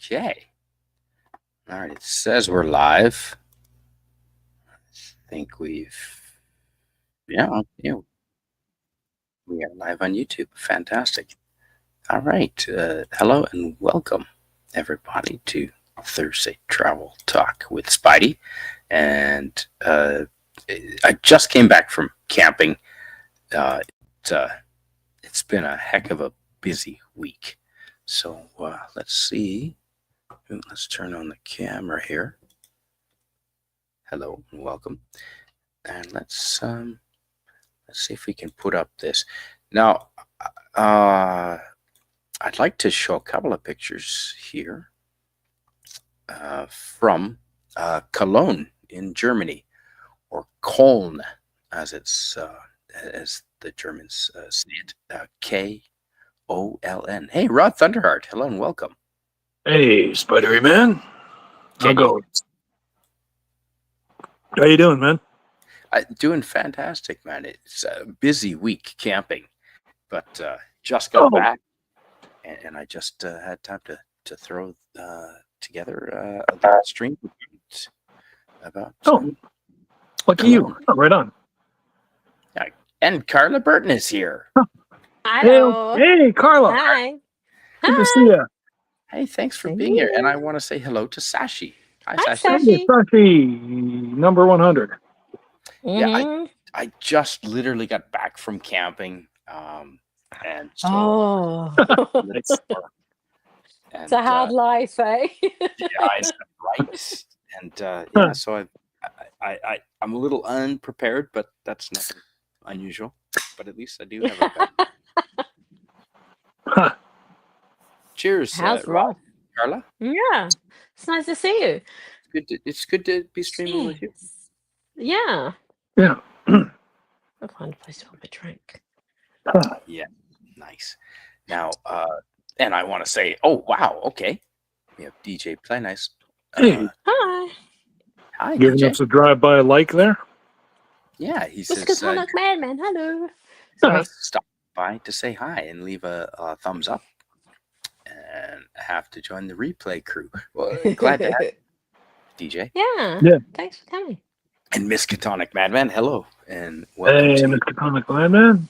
Okay. All right. It says we're live. I think yeah, we are live on YouTube. Fantastic. All right. Hello and welcome, everybody, to Thursday Travel Talk with Spidey. And I just came back from camping. It, uh, it's been a heck of a busy week. So let's see. Let's turn on the camera here. Hello and welcome. And let's see if we can put up this. Now, I'd like to show a couple of pictures here from Cologne in Germany, or Köln, as the Germans say it. Koln. Hey, Rod Thunderheart. Hello and welcome. Hey, Spidery Man. How goes? How you doing, man? Doing fantastic, man. It's a busy week camping, but just got back, and I just had time to throw together a stream about. Lucky you. Oh, right on. Yeah, and Karla Burton is here. Hello. Hey, Karla. Hi. Good to see you. Hey, thanks for being here. And I want to say hello to Sashi. Hi, Sashi. Hey, Sashi, number 100. Yeah, I just literally got back from camping, and so it's a hard life, eh? Yeah, right. And so I'm a little unprepared, but that's nothing unusual. But at least I do have a bed. Cheers. How's Rob? Karla? Yeah, it's nice to see you. It's good to be streaming with you. Yeah. Yeah. I'll find a place to put my drink. Yeah, nice. Now, and I want to say, oh wow, okay, we have DJ Play Nice. Hey. Hi, Giving DJ. us a drive-by like there. Yeah, he says. Miskatonic Madman, hello. Sorry. Stop by to say hi and leave a thumbs up, and have to join the replay crew. Well, glad to have you, DJ. Yeah. Thanks for coming. And Miskatonic Madman, hello, and welcome to Miskatonic Madman.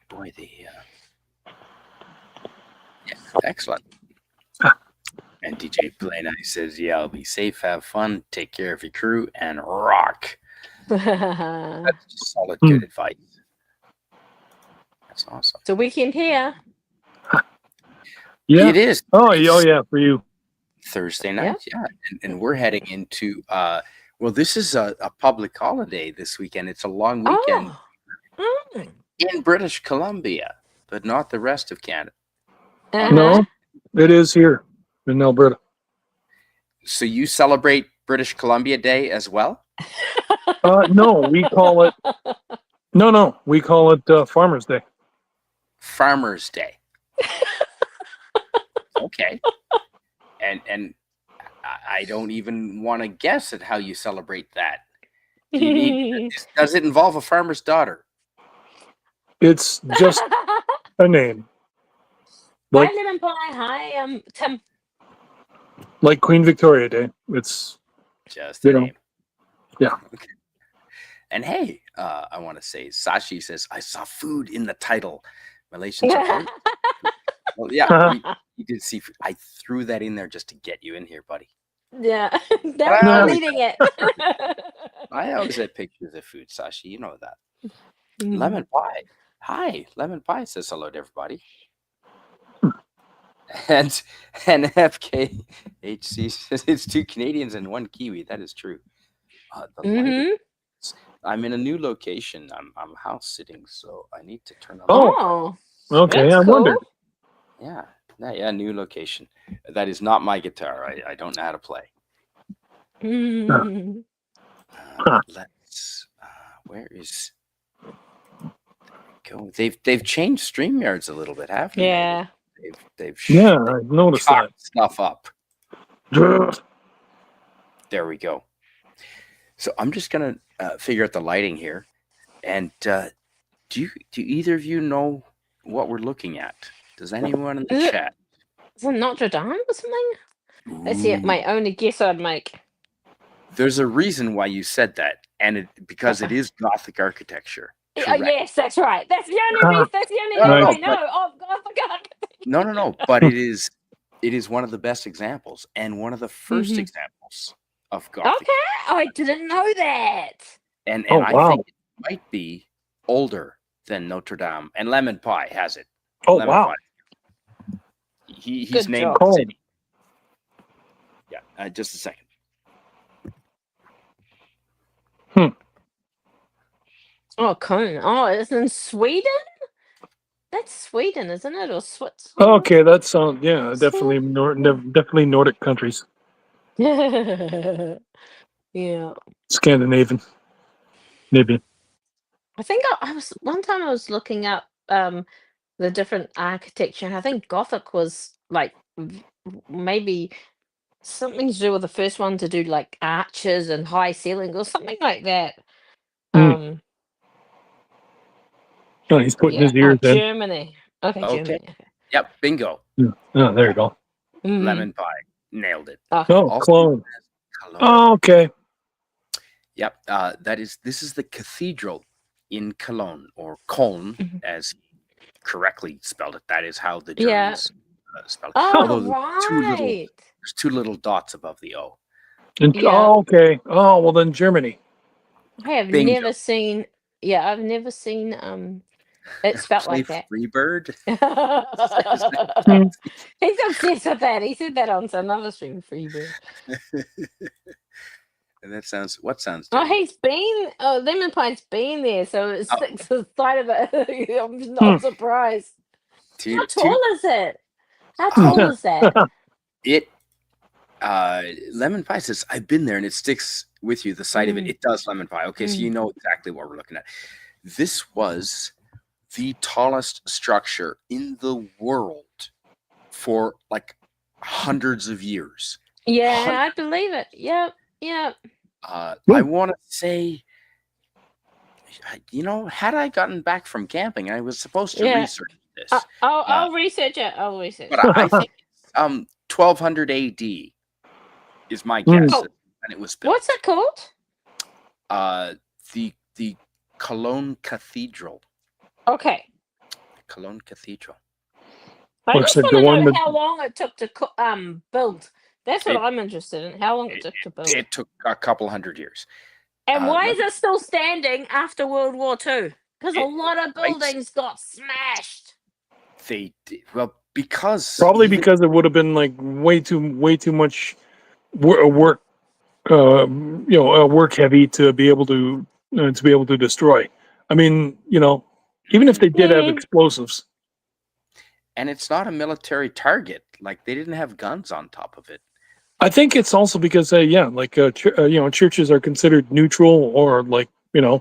Boy, excellent. And DJ Play Nice says, "Yeah, I'll be safe, have fun, take care of your crew, and rock." That's just solid, good advice. That's awesome. It's a weekend here. Yeah, it is. Oh yeah, for you. Thursday night, yeah. And we're heading into. Well, this is a public holiday this weekend. It's a long weekend in British Columbia, but not the rest of Canada. No, it is here in Alberta. So you celebrate British Columbia Day as well? No, we call it. No, we call it Farmers Day. Farmers Day. Okay. And I don't even want to guess at how you celebrate that. Does it involve a farmer's daughter? It's just a name. Like, hi, Lemon Pie. Hi, Tim. Like Queen Victoria Day. It's just a name. Yeah. Okay. And hey, I want to say, Sashi says, I saw food in the title. Relations are well, yeah, you did see food. I threw that in there just to get you in here, buddy. Yeah, I'm eating it. I always had pictures of food, Sashi. You know that. Lemon Pie. Hi, Lemon Pie says hello to everybody. And FKHC says it's 2 Canadians and 1 Kiwi. That is true. I'm in a new location. I'm house sitting, so I need to turn on. Okay. I wondered. Yeah, new location. That is not my guitar. I don't know how to play. Let's. Where is? There we go. They've changed StreamYards a little bit, haven't they? Yeah. They've I've noticed that stuff up. There we go. So I'm just gonna figure out the lighting here, and do either of you know what we're looking at? Does anyone in the chat? Is it Notre Dame or something? That's my only guess I'd make. There's a reason why you said that, and because it is Gothic architecture. Correct. Yes, that's right. That's the only reason. That's the only No, reason no, I know. Oh God, I forgot. No, but it is one of the best examples and one of the first examples of Gothic. Okay, I didn't know that. And Oh, I wow. think it might be older than Notre Dame, and Lemon Pie has it. Oh, Lemon wow. Pie. He's Good named job. the city. Yeah, just a second. Oh, Cone. Oh, it's in Sweden? That's Sweden, isn't it? Or Switzerland? Okay, that sounds definitely definitely Nordic countries, Yeah. Scandinavian, maybe. I think I was one time I was looking up the different architecture, and I think Gothic was like maybe something to do with the first one to do like arches and high ceilings or something like that. Oh, he's putting his ears in. Germany. Okay, Germany. Okay. Yep, bingo. Yeah. Oh, there you go. Lemon Pie. Nailed it. Okay. Oh, Also Cologne. Cologne. Oh, okay. Yep. This is the cathedral in Cologne, or Köln, as he correctly spelled it. That is how the Germans spell it. Oh, Although right. there's two little dots above the O. Oh, okay. Oh, well then Germany. I have Bingo. never seen. Yeah, I've never seen. It spelled Play like that. Freebird. He's obsessed with that. He said that on another stream, Freebird. And what sounds? Oh, he's been. Oh, Lemon Pie's been there, so it sticks to the side of it. I'm not surprised. How tall is it? How tall is that? Lemon Pie says, I've been there, and it sticks with you, the sight of it. It does, Lemon Pie. Okay, so you know exactly what we're looking at. This was the tallest structure in the world for like hundreds of years. Yeah, I believe it. Yep. I want to say, had I gotten back from camping, I was supposed to research this. I'll research it. But I think it's 1200 AD is my guess, and it was built. What's it called? The Cologne Cathedral. Okay. Cologne Cathedral. I just want to know how long it took to build. That's what I'm interested in. How long it took to build. It took a couple hundred years. And why is it still standing after World War II? Because a lot of buildings got smashed. They did. Well, because because it would have been like way too much work, work heavy to be able to destroy. I mean, even if they did have explosives. And it's not a military target. Like, they didn't have guns on top of it. I think it's also because, churches are considered neutral, or like, And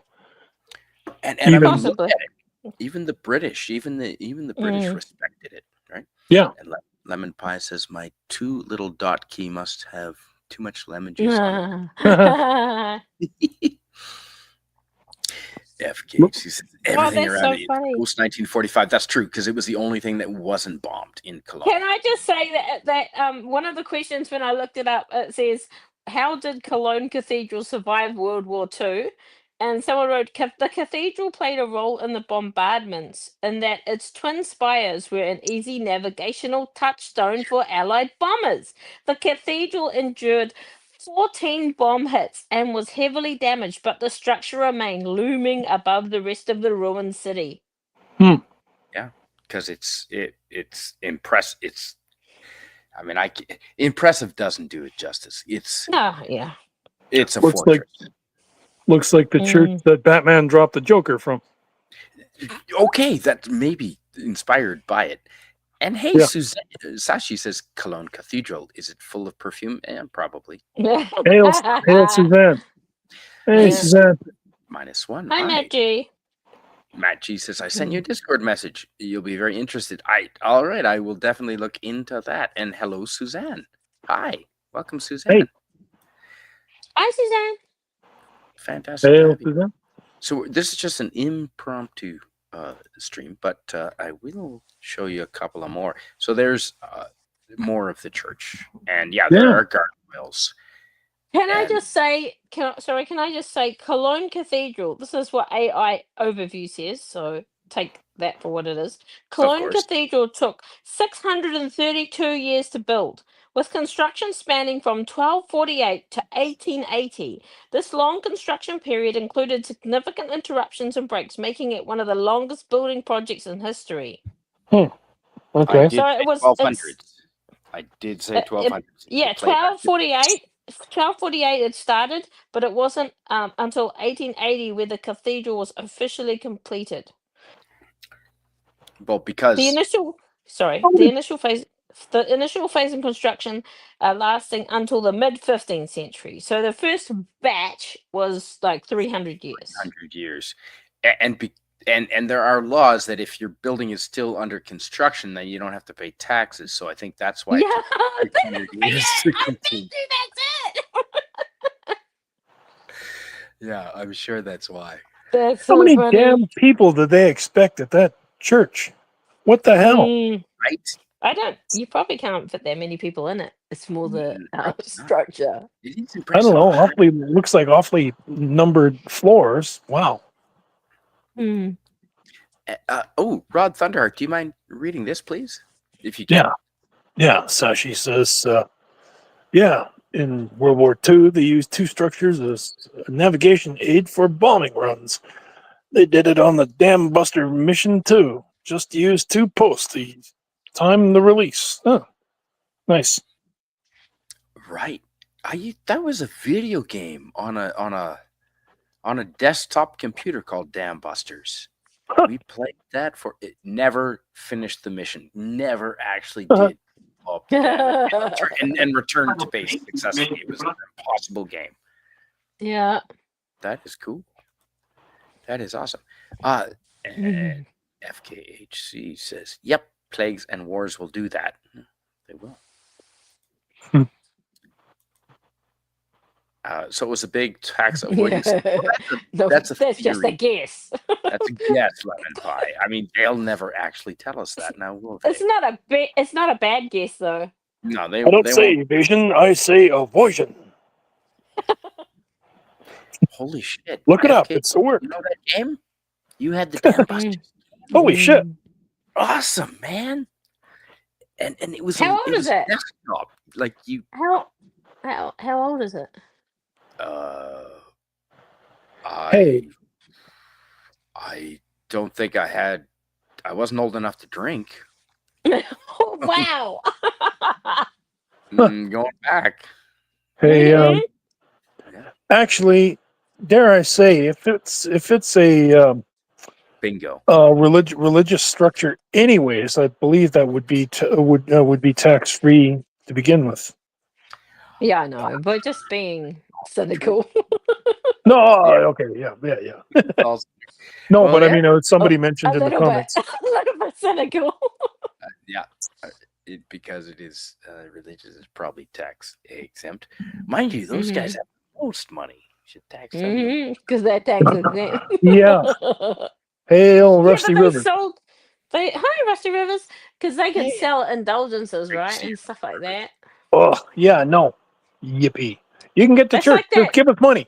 I mean, look at it. Even the British, even the British respected it, right? Yeah. And Lemon Pie says, my 2 little dot key must have too much lemon juice on it. FK, she says everything around it post 1945. That's true, because it was the only thing that wasn't bombed in Cologne. Can I just say that one of the questions when I looked it up, it says, how did Cologne Cathedral survive World War II? And someone wrote, the cathedral played a role in the bombardments, in that its twin spires were an easy navigational touchstone for Allied bombers. The cathedral endured 14 bomb hits and was heavily damaged, but the structure remained looming above the rest of the ruined city. Yeah, because it's impressive. Impressive doesn't do it justice. It's a fortress. Looks like the church that Batman dropped the Joker from. Okay, that may be inspired by it. And hey, Suzanne, Sashi says, Cologne Cathedral, is it full of perfume? Probably. Hail Suzanne. Hey, Suzanne. -1. Hi, Matt G. Matt G says, I sent you a Discord message. You'll be very interested. All right, I will definitely look into that. And hello, Suzanne. Hi. Welcome, Suzanne. Hey. Hi, Suzanne. Fantastic. Hail, Suzanne. So this is just an impromptu stream, but I will show you a couple of more. So there's more of the church. And yeah, there are gargoyles. Can I And- just say, can I just say, Cologne Cathedral, this is what AI Overview says, so take that for what it is. Cologne course. Cathedral took 632 years to build, with construction spanning from 1248 to 1880. This long construction period included significant interruptions and breaks, making it one of the longest building projects in history. Okay. I did So say it was, 1200s. I did say 1200s. yeah, 1248 it started, but it wasn't until 1880 where the cathedral was officially completed. Well, because The initial phase of construction lasting until the mid 15th century. So the first batch was like 300 years. 100 years, and there are laws that if your building is still under construction, then you don't have to pay taxes. So I think that's why. Yeah, it took 600 years to I complete. bet you that's it. Yeah, I'm sure that's why. That's How so many funny. damn people did they expect at that church? What the hell? Right? I don't. You probably can't fit that many people in it. It's more the structure. It is I impressive. don't know. Looks like awfully numbered floors. Wow. Mm. Rod Thunderheart, do you mind reading this, please? If you can. Yeah. Yeah. Sashi says, yeah, in World War II, they used two structures as a navigation aid for bombing runs. They did it on the Dam Buster mission, too. Just used two posts to time the release. Oh, nice. Right. That was a video game on a desktop computer called Dam Busters. We played that for it. Never finished the mission. Never actually did. Up and returned to base successfully. It was an impossible game. Yeah. That is cool. That is awesome. FKHC says, "Yep, plagues and wars will do that. They will." So it was a big tax avoidance. Well, that's That's just a guess. That's a guess, Lemon Pie. I mean, they'll never actually tell us that now, will they? It's not a bad guess though. No, I don't say won't. evasion, I say avoision. Holy shit! Look it up. FK, It's the word. you know that game? You had the Dam Busters. Holy shit. Awesome, man! And it was How old is it? Desktop. Like you. How old is it? Hey. I don't think I wasn't old enough to drink. Oh, wow. Going back. Hey, actually, dare I say, if it's a Bingo. religious structure, anyways, I believe that would be would be tax free to begin with. Yeah, I know, but just being cynical. No, okay, yeah. No, Well, but yeah. I mean, somebody mentioned in the comments. A little bit cynical. Yeah, because it is religious is probably tax exempt. Mind you, those guys have the most money. Should tax them. Because they're tax exempt. Yeah. Hail Rusty River. Hi, Rusty Rivers, because they can sell indulgences, right, and stuff like that. Oh, yeah, no. Yippee. You can get to That's church. like that. Just give us money.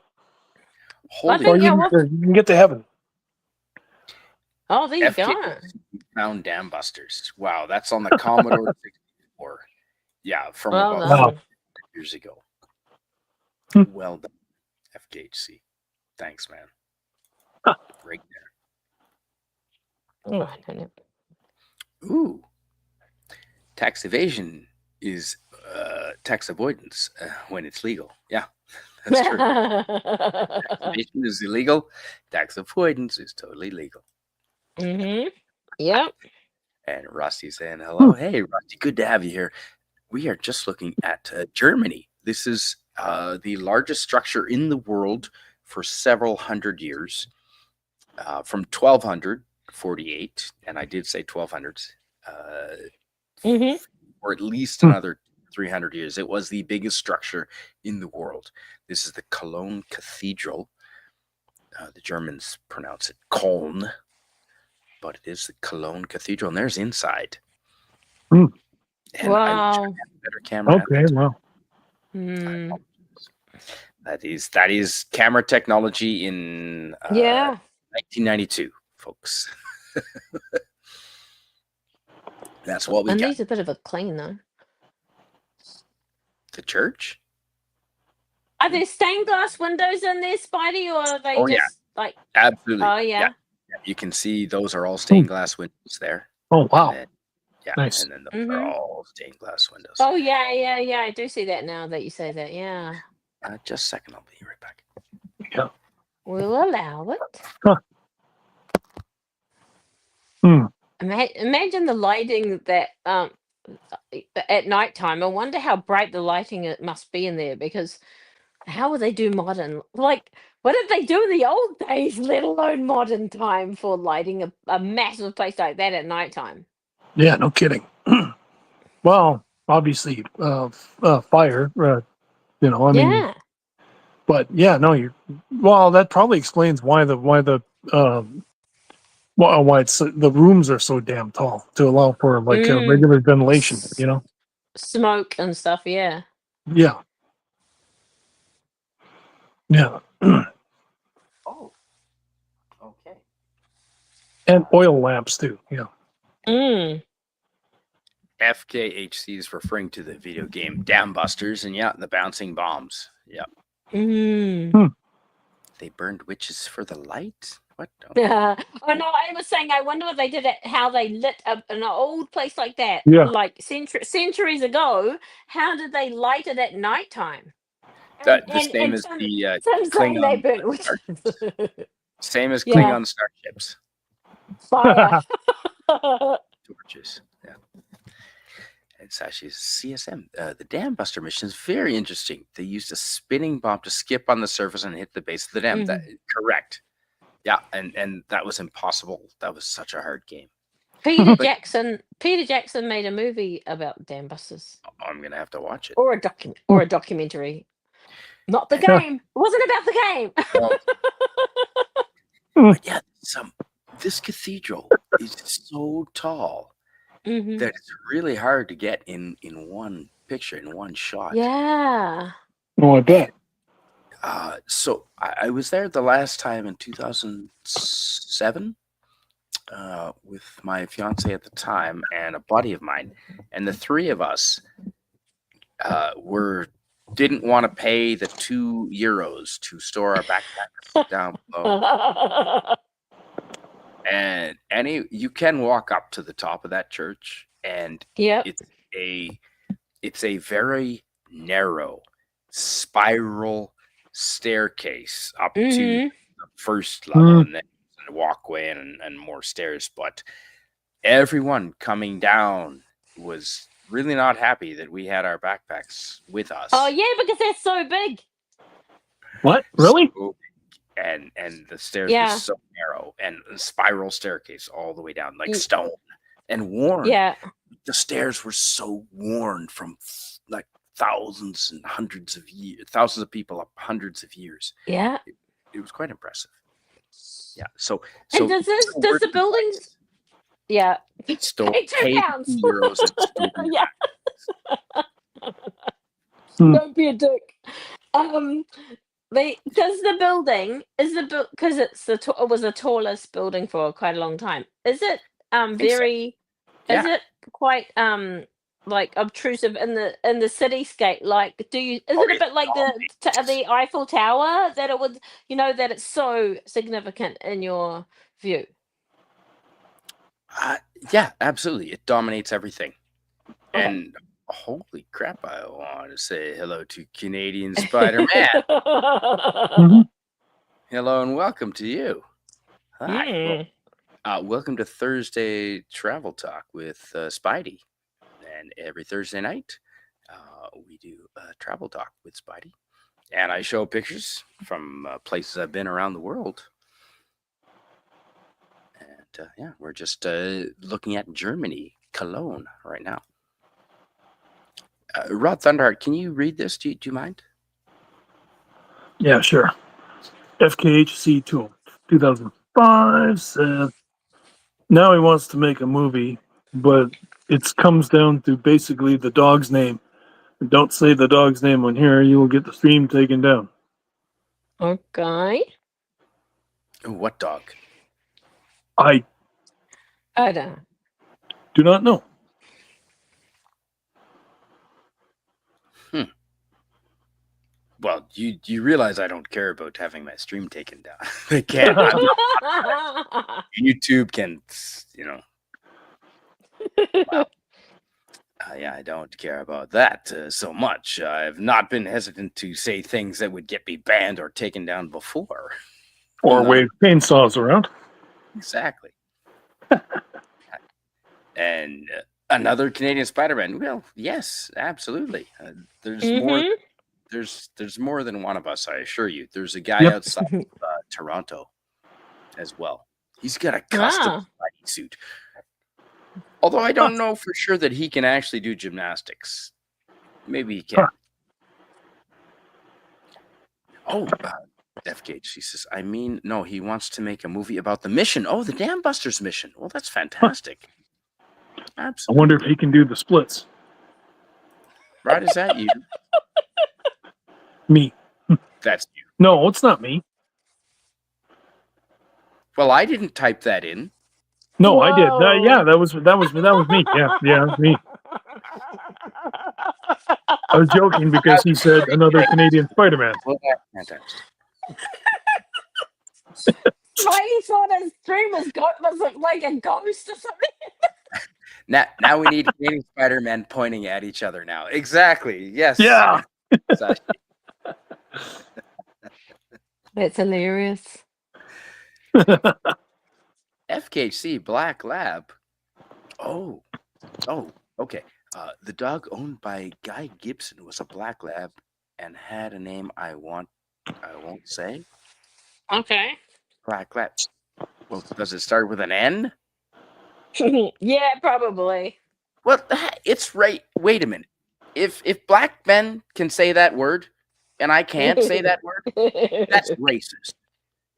Holy Or you can get to heaven. Oh, there you go. Found Dam Busters. Wow, that's on the Commodore 64. Yeah, from Well about done. years ago. Well done, FKHC. Thanks, man. Right there. Oh, I don't know. Ooh. Tax evasion is tax avoidance when it's legal. Yeah, that's true. Tax evasion is illegal. Tax avoidance is totally legal. Yep. And Rusty saying hello. Hey, Rusty, good to have you here. We are just looking at Germany. This is the largest structure in the world for several hundred years, from 1248, and I did say 1200s, or at least another 300 years. It was the biggest structure in the world. This is the Cologne Cathedral. The Germans pronounce it Köln, but it is the Cologne Cathedral, and there's inside. And I wish I Wow. had a better camera at Okay, the time. well, Hmm. That is camera technology in Yeah. 1992, folks. That's what we It got. needs a bit of a clean though. The church? Are there stained glass windows in there, Spidey, or are they Oh yeah, just like? absolutely. Oh Yeah, yeah. yeah. You can see those are all stained glass windows there. oh And wow, then yeah, nice. and then those are Mhm. all stained glass windows. Oh yeah. I do see that now that you say that. Yeah. Just a second, I'll be right back. Yeah. We'll allow it. Hmm. Imagine the lighting that at nighttime. I wonder how bright the lighting it must be in there, because how would they do modern? Like, what did they do in the old days, let alone modern time, for lighting a massive place like that at nighttime? Yeah, no kidding. Well, obviously, fire. I mean, Yeah. but yeah, no, you. Well, that probably explains why why it's the rooms are so damn tall to allow for like Mm. regular ventilation. S- Smoke and stuff. Yeah. Yeah, yeah, Oh, okay. and oil lamps too. Yeah. Mm. FKHC is referring to the video game Dam Busters, and yeah, the bouncing bombs. Yeah, Mm. they burned witches for the light. What? Oh no, I was saying I wonder what they did at how they lit up an old place like that, Yeah. like centuries ago. How did they light it at nighttime? The same as Some the saying they Klingon burnt witches. same as Yeah, Klingon starships. fire. Torches. Yeah. It's actually CSM. The Dam Buster mission is very interesting. They used a spinning bomb to skip on the surface and hit the base of the dam. That correct. Yeah, and that was impossible. That was such a hard game. Peter But Jackson made a movie about Dam Busters, I'm gonna have to watch it. or a documentary. Not the game. It wasn't about the game. Oh, but yeah, this cathedral is so tall Hmm. that it's really hard to get in one picture, in one shot. Yeah. Oh, I bet. So I was there the last time in 2007 with my fiance at the time and a buddy of mine, and the three of us didn't want to pay the €2 to store our backpacks down below. And you can walk up to the top of that church, and Yep. it's a very narrow spiral staircase up to the first level, and then a walkway and more stairs. But everyone coming down was really not happy that we had our backpacks with us. Oh yeah, because they're so big. What? Really? So big. And the stairs Yeah. were so narrow, and a spiral staircase all the way down, like stone and worn. Yeah. The stairs were so worn from like thousands and hundreds of years, thousands of people up hundreds of years. Yeah. It was quite impressive. Yeah. So And does the buildings? Yeah. Store Pay £2. euros and store your Yeah. Hmm. Don't be a dick. Does the building because it was the tallest building for quite a long time. Is it very? Yeah. Is it quite like obtrusive in the cityscape? Like, is it a bit like the Eiffel Tower, that it would, that it's so significant in your view? Yeah, absolutely. It dominates everything. Okay. And holy crap, I want to say hello to Canadian Spider-Man. Hello and welcome to you. Hi. Well, welcome to Thursday Travel Talk with Spidey. And every Thursday night, we do Travel Talk with Spidey. And I show pictures from places I've been around the world. And yeah, we're just looking at Germany, Cologne, right now. Rod Thunderheart, can you read this? Do you mind? Yeah, sure. FKHC 2005 said now he wants to make a movie, but It comes down to basically the dog's name. Don't say the dog's name on here; you will get the stream taken down. Okay. Ooh, what dog? I I don't. do not know. Well, you realize I don't care about having my stream taken down. They can't. YouTube can, yeah, I don't care about that so much. I've not been hesitant to say things that would get me banned or taken down before. Or No. wave chainsaws around. Exactly. And another Canadian Spider-Man. Well, yes, absolutely. There's more. There's more than one of us, I assure you. There's a guy outside of Toronto as well. He's got a custom Spidey suit. Although I don't know for sure that he can actually do gymnastics. Maybe he can. Oh, FK, she says, no, he wants to make a movie about the mission. Oh, the Dam Busters mission. Well, that's fantastic. Absolutely. I wonder if he can do the splits. Rod, is that you? Me. That's you. No, it's not me. Well, I didn't type that in. No, Whoa. I did. That was me. Yeah, me. I was joking because he said another Canadian Spider-Man. Well, that's fantastic. Spidey thought his dream was like a ghost or something. Now we need Canadian Spider-Man pointing at each other now. Exactly. Yes. Yeah. That's hilarious. FKC Black Lab. Oh, okay. The dog owned by Guy Gibson was a Black Lab and had a name I won't say. Okay. Black Lab. Well, does it start with an N? Yeah, probably. Well, it's right. Wait a minute. If black men can say that word and I can't say that word, that's racist.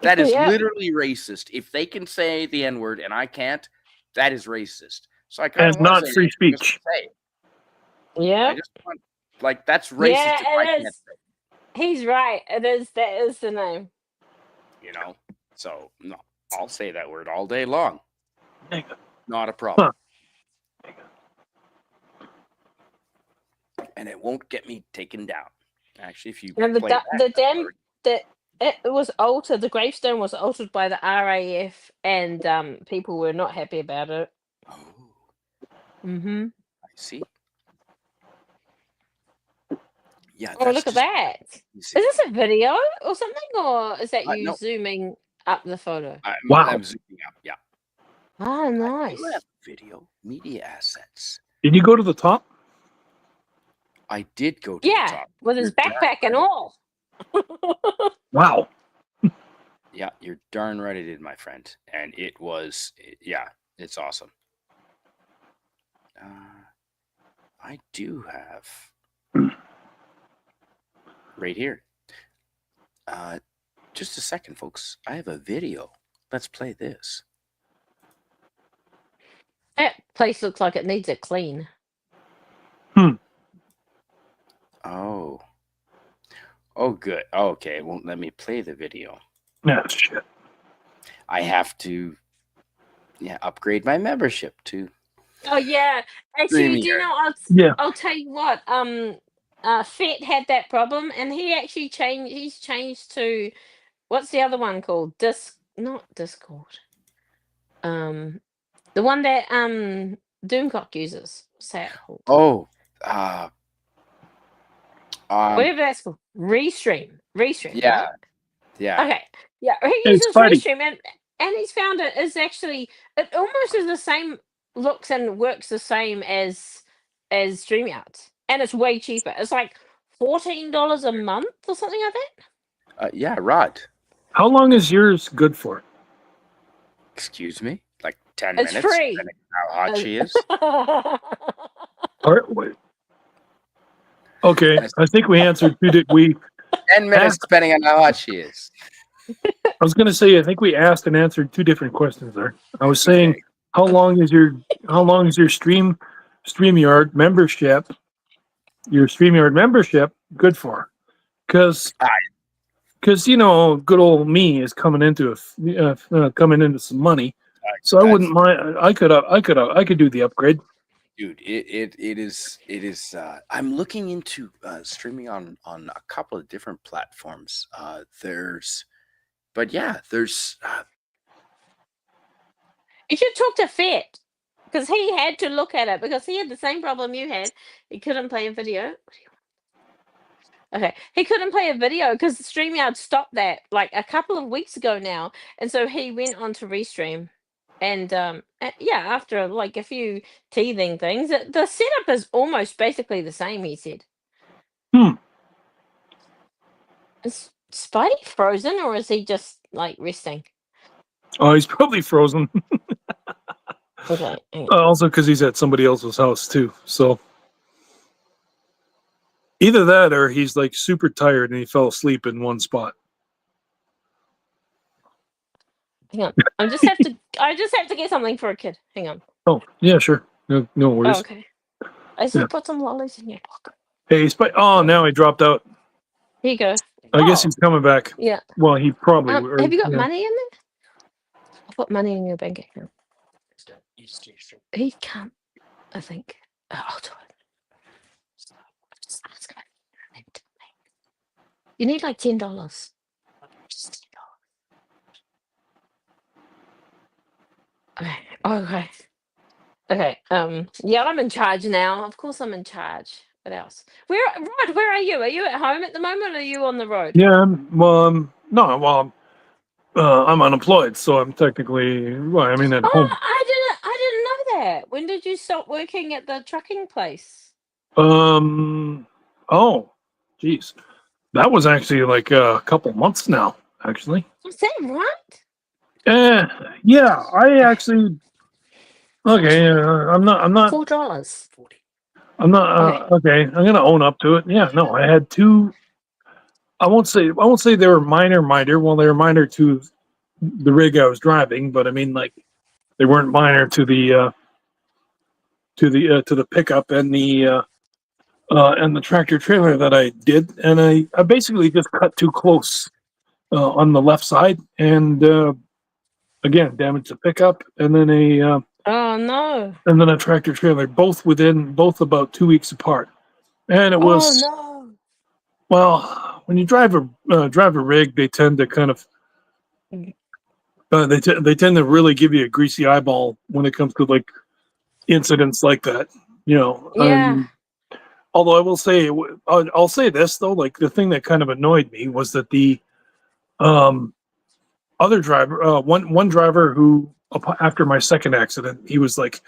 That is literally racist. If they can say the N word and I can't, that is racist. So I kind of not free speech. Yeah. I just want, that's racist. Yeah, if I it can't is. say He's right. That is the name. So no, I'll say that word all day long. Nigga. Not a problem. Huh. And it won't get me taken down. Actually, if you And play it was altered. The gravestone was altered by the RAF, and people were not happy about it. Oh, Mm-hmm. I see. Yeah. Oh, look at that! Is this a video or something, or is that you no. zooming up the photo? I'm zooming up. Yeah. Oh, nice. I do have video media assets. Did you go to the top? I did go to the top. With his backpack and all. Wow. Yeah, you're darn right I did, my friend. And it was, it's awesome. I do have right here. Just a second, folks. I have a video. Let's play this. That place looks like it needs a clean. Oh, good. Okay, it won't let me play the video. Yeah, shit. I have to, upgrade my membership to. Oh yeah, actually, do you know? I'll tell you what. Fett had that problem, and he actually changed. He's changed to what's the other one called? Not Discord. The one that Doomcock uses. What's that called? Oh, whatever that's called. Restream. Yeah. Right? Yeah. Okay. Yeah, he uses Restream, and he's found it is actually it almost is the same looks and works the same as StreamYard, and it's way cheaper. It's like $14 a month or something like that. Yeah, Rod. How long is yours good for? Excuse me? Like 10 It's minutes? free. Depending on how hot she is? Wait. Okay, I think we answered 10 minutes depending on how hot she is. I was going to say, I think we asked and answered two different questions there. I was saying, how long is your stream StreamYard membership, your StreamYard membership, good for. Because you know, good old me is coming into some money, so I wouldn't mind. I could do the upgrade. Dude, it is. I'm looking into streaming on a couple of different platforms. There's. You should talk to Fet because he had to look at it because he had the same problem you had. He couldn't play a video. Okay, he couldn't play a video because StreamYard stopped that like a couple of weeks ago now, and so he went on to restream. And yeah, after like a few teething things, the setup is almost basically the same. He said, Hmm. "Is Spidey frozen or is he just like resting?" Oh, he's probably frozen. Okay. Also, because he's at somebody else's house too. So either that, or he's like super tired and he fell asleep in one spot. Hang on. I just have to get something for a kid. Hang on. Oh, yeah, sure. No Oh, worries. okay. I said put some lollies in your pocket. Hey, oh, now he dropped out. Here you go. I guess he's coming back. Yeah. Well, he probably. Have you got money in there? I'll put money in your bank account. He can't, I think. I'll do it. Just ask him. You need like $10. Just $10. Okay. Okay. Okay. Yeah, I'm in charge now. Of course I'm in charge. What else? Rod, where are you? Are you at home at the moment or are you on the road? Yeah, no, well, I'm unemployed, so I'm technically, well, I mean, at home. I didn't know that. When did you stop working at the trucking place? Oh, geez. That was actually like a couple months now, actually. Is that right? Yeah, I actually, okay, I'm not, $4. I'm not, okay, I'm going to own up to it. Yeah, no, I had two, I won't say they were minor, well, they were minor to the rig I was driving, but I mean, like, they weren't minor to the pickup and the tractor trailer that I did, and I basically just cut too close on the left side, and again damaged the pickup, and then Oh no. and then a tractor trailer, both about 2 weeks apart, and it was no. well, when you drive a rig, they tend to kind of they tend to really give you a greasy eyeball when it comes to like incidents like that, you know. Yeah. Although I will say, I'll say this though, like the thing that kind of annoyed me was that the other driver, one driver who after my second accident, he's like,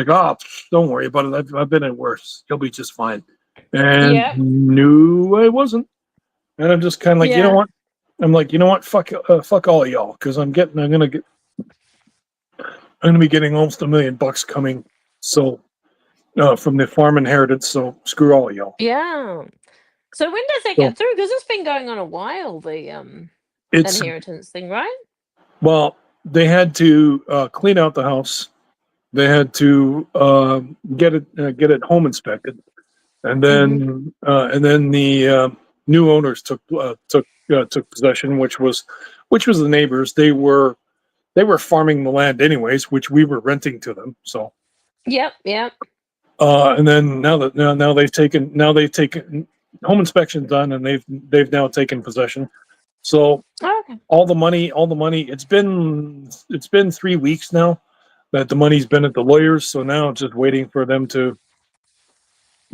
oh, don't worry about it. I've been in worse. You'll be just fine. And no, I wasn't. And I'm just kind of like, you know what? I'm like, you know what? Fuck all of y'all, because I'm gonna be getting almost $1 million coming. So. From the farm inheritance, so screw all of y'all. Yeah. So when does that get through? Because it's been going on a while, the inheritance thing, right? Well, they had to clean out the house. They had to get it home inspected, and then the new owners took possession, which was the neighbors. They were farming the land anyways, which we were renting to them. So. Yep. And then now they've taken home inspection done, and they've now taken possession. So all the money, it's been 3 weeks now that the money's been at the lawyers. So now it's just waiting for them to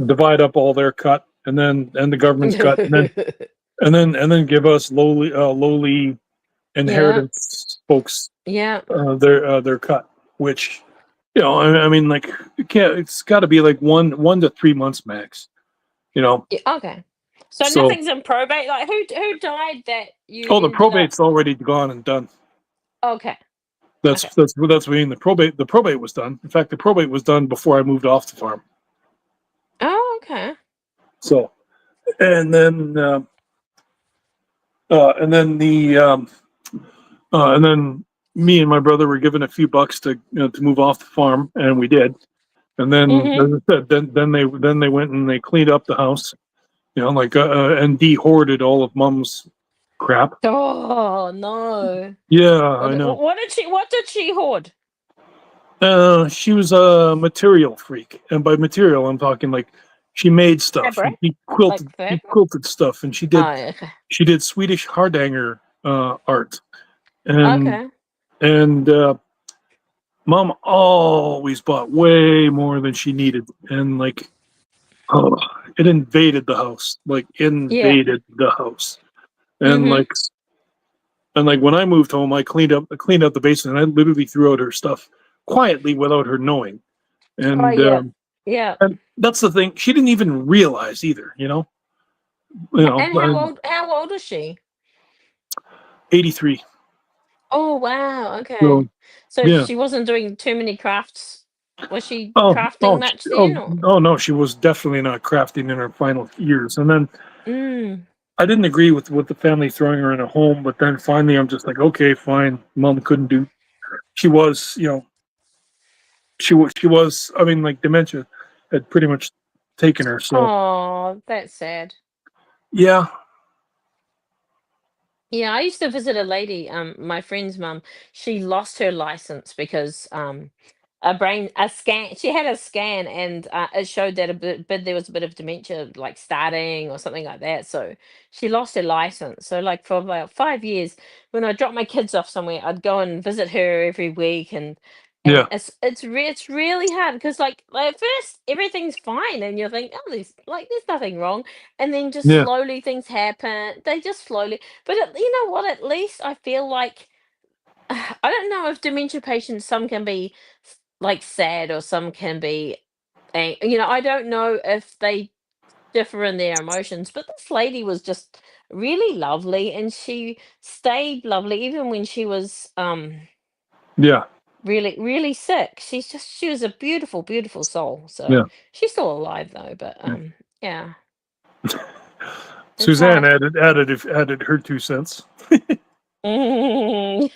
divide up all their cut, and the government's cut, and then give us lowly inheritance folks their cut, which. You know, I mean, like, it's got to be like 1 to 3 months max. You know. Yeah, okay. So nothing's in probate. Like, who died that you? Oh, the probate's already gone and done. Okay. That's what I mean. The probate was done. In fact, the probate was done before I moved off the farm. Oh, okay. So, and then me and my brother were given a few bucks to move off the farm, and we did. And then, Mhm. as I said, then they went and they cleaned up the house, and de-hoarded all of Mom's crap. Oh no! Yeah, What, I know. what did she hoard? She was a material freak, and by material, I'm talking like she made stuff and Fabric, like she fabric. quilted stuff, and Oh, okay. she did Swedish hardanger art, and Okay. and Mom always bought way more than she needed, and like, oh, it invaded the house, like Yeah. invaded the house, and Mhm. like when I moved home, I cleaned out the basement, and I literally threw out her stuff quietly without her knowing, Oh and yeah. Yeah. and that's the thing. She didn't even realize either, And I'm how old is she? 83. Oh wow. Okay. So So yeah. she wasn't doing too many crafts. Was she Oh, crafting oh, much then, oh, or? oh no, she was definitely not crafting in her final years. And then Mm. I didn't agree with the family throwing her in a home, but then finally I'm just like, okay, fine. Mom couldn't do. She was, she was. I mean, like dementia had pretty much taken her. So Oh, that's sad. yeah, Yeah, I used to visit a lady, my friend's mum. She lost her license because a scan. She had a scan, and it showed that but there was a bit of dementia, like starting or something like that. So she lost her license. So like for about 5 years, when I dropped my kids off somewhere, I'd go and visit her every week, and yeah, it's really hard because like at first everything's fine, and you think, oh, there's nothing wrong, and then just yeah, slowly things happen. They just slowly, but you know what? At least I feel like I don't know if dementia patients, some can be like sad or some can be, I don't know if they differ in their emotions. But this lady was just really lovely, and she stayed lovely even when she was yeah, really really sick. She was a beautiful beautiful soul. So yeah. she's still alive though. But Yeah. yeah, it's Suzanne hard. added her 2 cents. Mm.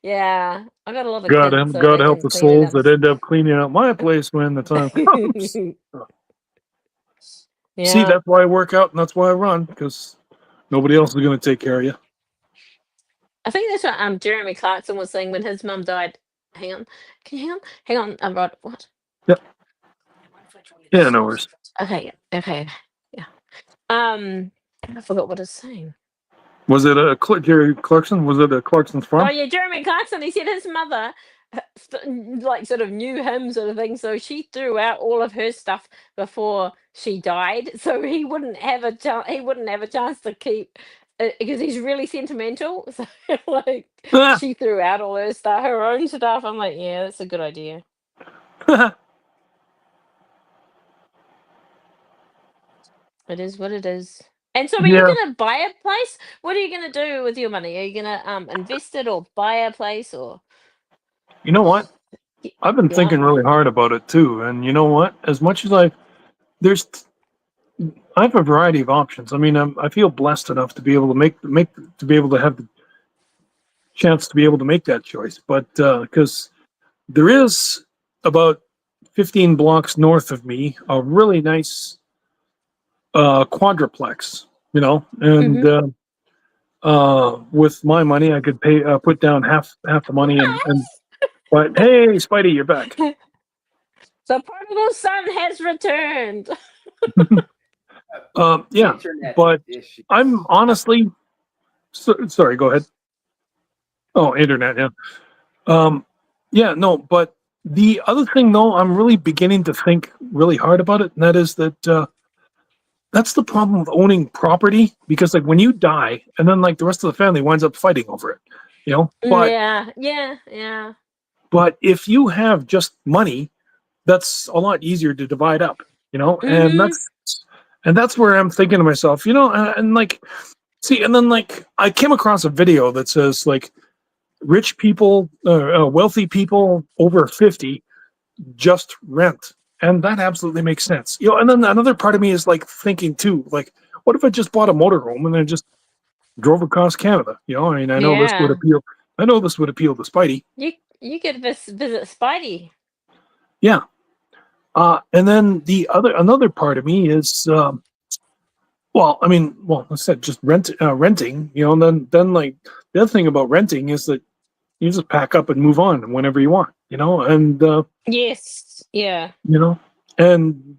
Yeah, I got a lot of God, kids, so God they help can the clean it souls up. that end up cleaning out my place when the time comes. See, Yeah, that's why I work out and that's why I run, because nobody else is going to take care of you. I think that's what Jeremy Clarkson was saying when his mum died. Hang on, can you hang on? Rod, what? Yep. Yeah, no worries. Okay, okay, yeah. I forgot what it's saying. Was it a Jerry Clarkson? Was it a Clarkson's Oh farm? yeah, Jeremy Clarkson. He said his mother, like, sort of knew him, sort of thing. So she threw out all of her stuff before she died, so he wouldn't have a chance. He wouldn't have a chance to keep, because he's really sentimental. So like, Ah. she threw out all her stuff, her own stuff. I'm like, yeah, that's a good idea. It is what it is. And so, are you Yeah. gonna buy a place? What are you gonna do with your money? Are you gonna invest it or buy a place or? You know what? I've been Yeah. thinking really hard about it too. And you know what? As much as there's, I have a variety of options. I mean, I feel blessed enough to be able to to be able to have the chance to be able to make that choice. But because there is about 15 blocks north of me a really nice quadruplex, and Mm-hmm. with my money, I could put down half the money, and but hey, Spidey, you're back. The prodigal son has returned. Yeah, Internet but issues. I'm honestly sorry. Go ahead. Oh, internet. Yeah. Um, yeah. No, but the other thing, though, I'm really beginning to think really hard about it, and that is that that's the problem with owning property, because like when you die, and then like the rest of the family winds up fighting over it, you know. But Yeah, yeah, yeah. if you have just money, that's a lot easier to divide up, and Mm-hmm. that's where I'm thinking to myself, and like, see, and then like I came across a video that says like rich people, wealthy people over 50 just rent, and that absolutely makes sense, and then another part of me is like thinking too, like, what if I just bought a motorhome and then just drove across Canada? I mean, Yeah. I know this would appeal to Spidey. You could visit Spidey. Yeah. And then another part of me is, I said just renting, and then like the other thing about renting is that you just pack up and move on whenever you want, and Yes. Yeah. you know, and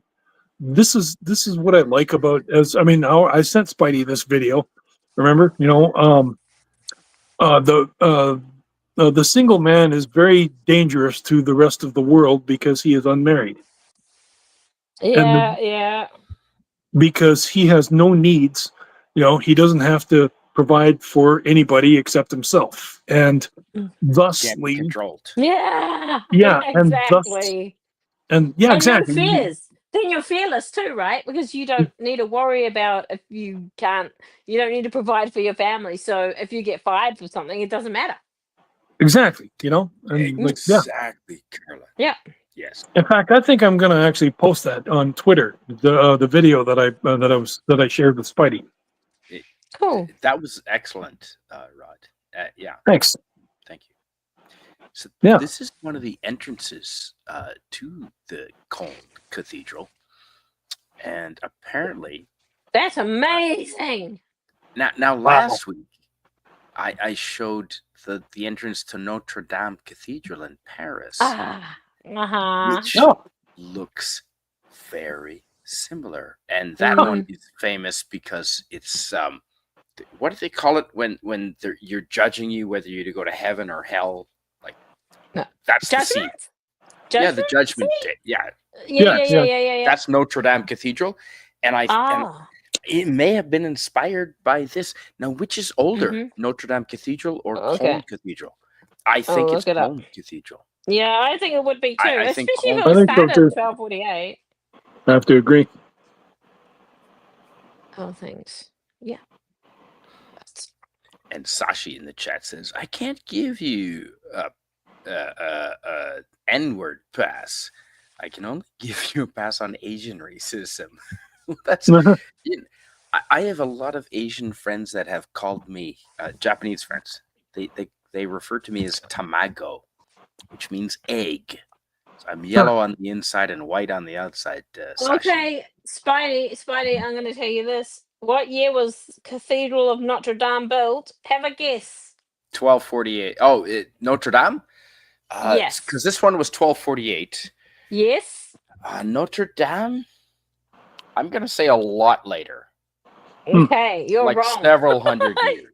this is what I like about I sent Spidey this video, remember, the single man is very dangerous to the rest of the world because he is unmarried. Yeah. And Yeah. because he has no needs, he doesn't have to provide for anybody except himself, and Can't be thusly, controlled. Yeah. yeah, Exactly. And no exactly, fears. Then you're fearless too, right? Because you don't need to worry about if you can't. You don't need to provide for your family. So if you get fired for something, it doesn't matter. exactly, and like, yeah. Exactly, Carla. Yeah. Yes. In fact, I think I'm gonna actually post that on Twitter, the video that I shared with Spidey. Cool. That was excellent, Rod. Yeah, Thanks. thank you. So Yeah. this is one of the entrances to the Cologne Cathedral, and apparently, That's amazing. now last week, I showed the entrance to Notre Dame Cathedral in Paris, which Oh, looks very similar, and that one is famous because it's what do they call it when you're judging you whether you to go to heaven or hell? Like that's the scene. Judgment? Yeah, the Judgment Scene? Day. Yeah, Yeah. that's Notre Dame Cathedral, and Ah. it may have been inspired by this. Now, which is older, Mhm. Notre Dame Cathedral or Okay. Cologne Cathedral? I I'll think it's look it up. Cologne Cathedral. Yeah, I think it would be too, I think especially if Cologne. it was I think so started in too. 1248. I have to agree. Oh, thanks. Yeah. And Sashi in the chat says, "I can't give you a N-word pass. I can only give you a pass on Asian racism." That's. I have a lot of Asian friends that have called me Japanese friends. They refer to me as tamago, which means egg. So I'm yellow on the inside and white on the outside. Sashi. Okay, Spidey, I'm going to tell you this. What year was Cathedral of Notre Dame built? Have a guess. 1248. Oh, Notre Dame. Yes. Because this one was 1248. Yes. Notre Dame. I'm gonna say a lot later. Okay, you're like wrong. several hundred years.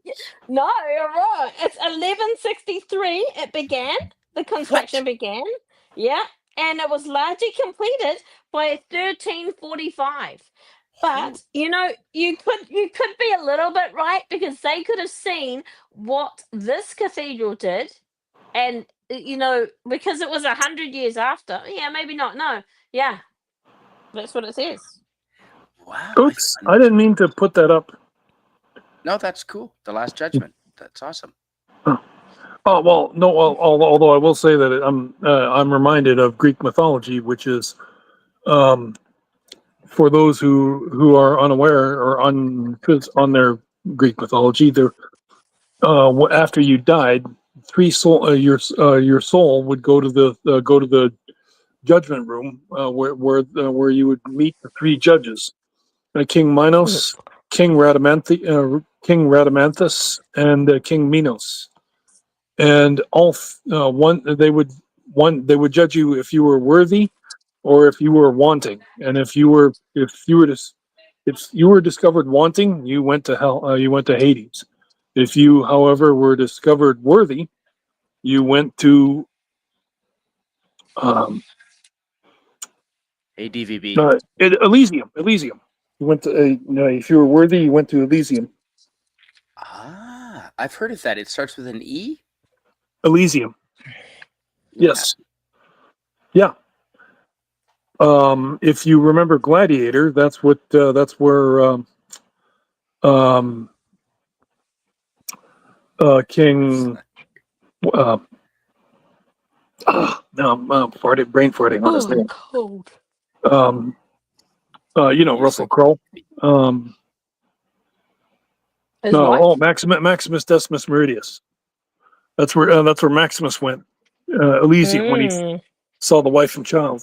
No, you're wrong. It's 1163. It began. The construction began. Yeah, and it was largely completed by 1345. But you could be a little bit right because they could have seen what this cathedral did, and because it was 100 years after. Yeah, maybe not. No, yeah, that's what it says. Wow. Oops, I didn't mean to put that up. No, that's cool. The Last Judgment. That's awesome. Oh well, no. Well, although I will say that I'm reminded of Greek mythology, which is, for those who are unaware or on their Greek mythology, there after you died, your soul would go to the judgment room, where you would meet the three judges, King Minos, King Rhadamanthus, and King Minos. And they would judge you if you were worthy or if you were wanting. And if you were discovered wanting, you went to hell. You went to Hades. If you, however, were discovered worthy, you went to ADVB. Elysium. Elysium. You went to if you were worthy, you went to Elysium. I've heard of that. It starts with an E. Elysium. Yeah. Yes. Yeah. If you remember Gladiator, that's where King now I'm brain farting on his name. Cold. Russell Crowe. Maximus Decimus Meridius. That's where Maximus went. Elysium saw the wife and child.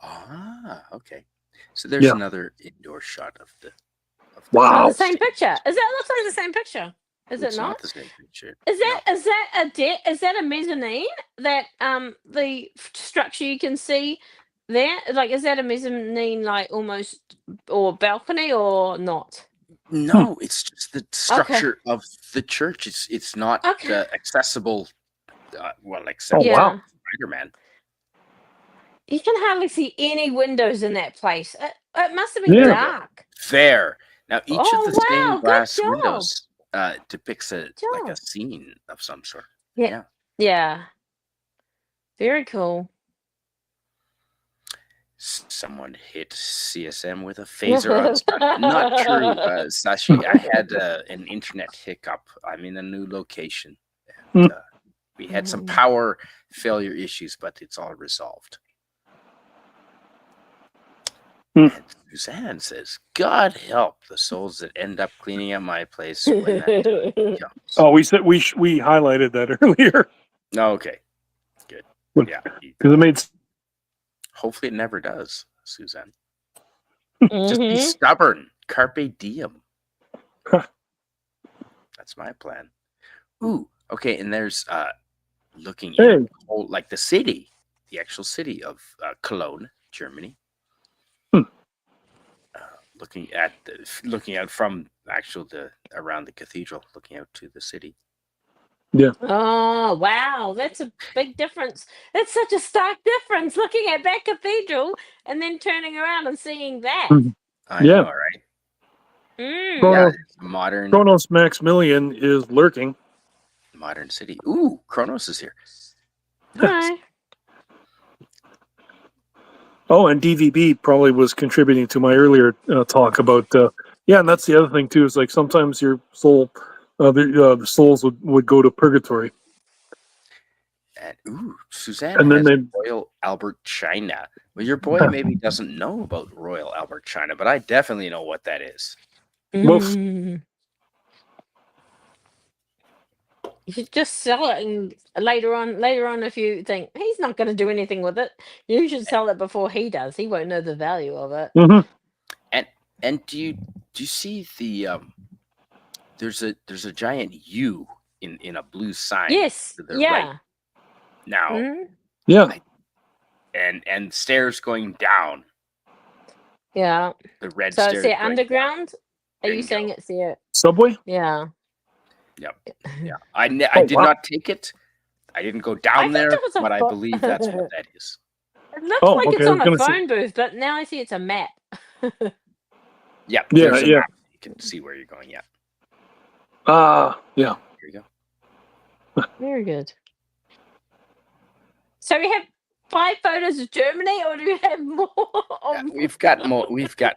Ah, okay. So there's Yeah. another indoor shot of the. Wow. Oh, the same picture. Looks like the same picture? Is It's it not? not the same picture. Is No. that a mezzanine that the structure you can see there? Like, is that a mezzanine, like almost, or balcony, or not? No, it's just the Okay. structure of the church. It's not Okay. accessible. Except Oh, wow. Spider-Man. You can hardly see any windows in that place. It must have been Yeah. dark. There. Now each of Oh, the stained wow, good glass job. windows depicts a Job. scene of some sort. Yeah. Yeah. Very cool. Someone hit CSM with a phaser on Sun. Not true, Sashi. I had an internet hiccup. I'm in a new location. And, we had some power failure issues, but it's all resolved. And Suzanne says, "God help the souls that end up cleaning up my place when that comes." Oh, we said we highlighted that earlier. Okay, good. Yeah, because it made. hopefully it never does, Suzanne. Just be stubborn. Carpe diem. That's my plan. Ooh, okay, and there's looking in like the city, the actual city of Cologne, Germany. Looking out from around the cathedral, looking out to the city. Yeah. Oh, wow. That's a big difference. That's such a stark difference, looking at that cathedral and then turning around and seeing that. I know, right? Yeah, it's modern. Kronos Maximilian is lurking. Modern city. Ooh, Kronos is here. Hi. Oh, and DVB probably was contributing to my earlier talk about and that's the other thing too, is like sometimes your soul the souls would go to purgatory. And Suzanne And then has Royal Albert China. Well, your boy maybe doesn't know about Royal Albert China, but I definitely know what that is. You should just sell it, and later on, if you think he's not going to do anything with it, you should sell it before he does. He won't know the value of it. And do you see the there's a giant U in a blue sign Yes. to the right now. And stairs going down. Yeah. The red so stairs. it's the underground. Are you Bingo. saying it's the subway? Yeah. Yep. Yeah. I did not take it. I didn't go down there, but I believe that's what that is. It looks like it's on a phone booth, but now I see it's a map. Yeah. There's a map. You can see where you're going. Yeah. Yeah. Here you go. Very good. So we have 5 photos of Germany, or do we have more? We've got more. We've got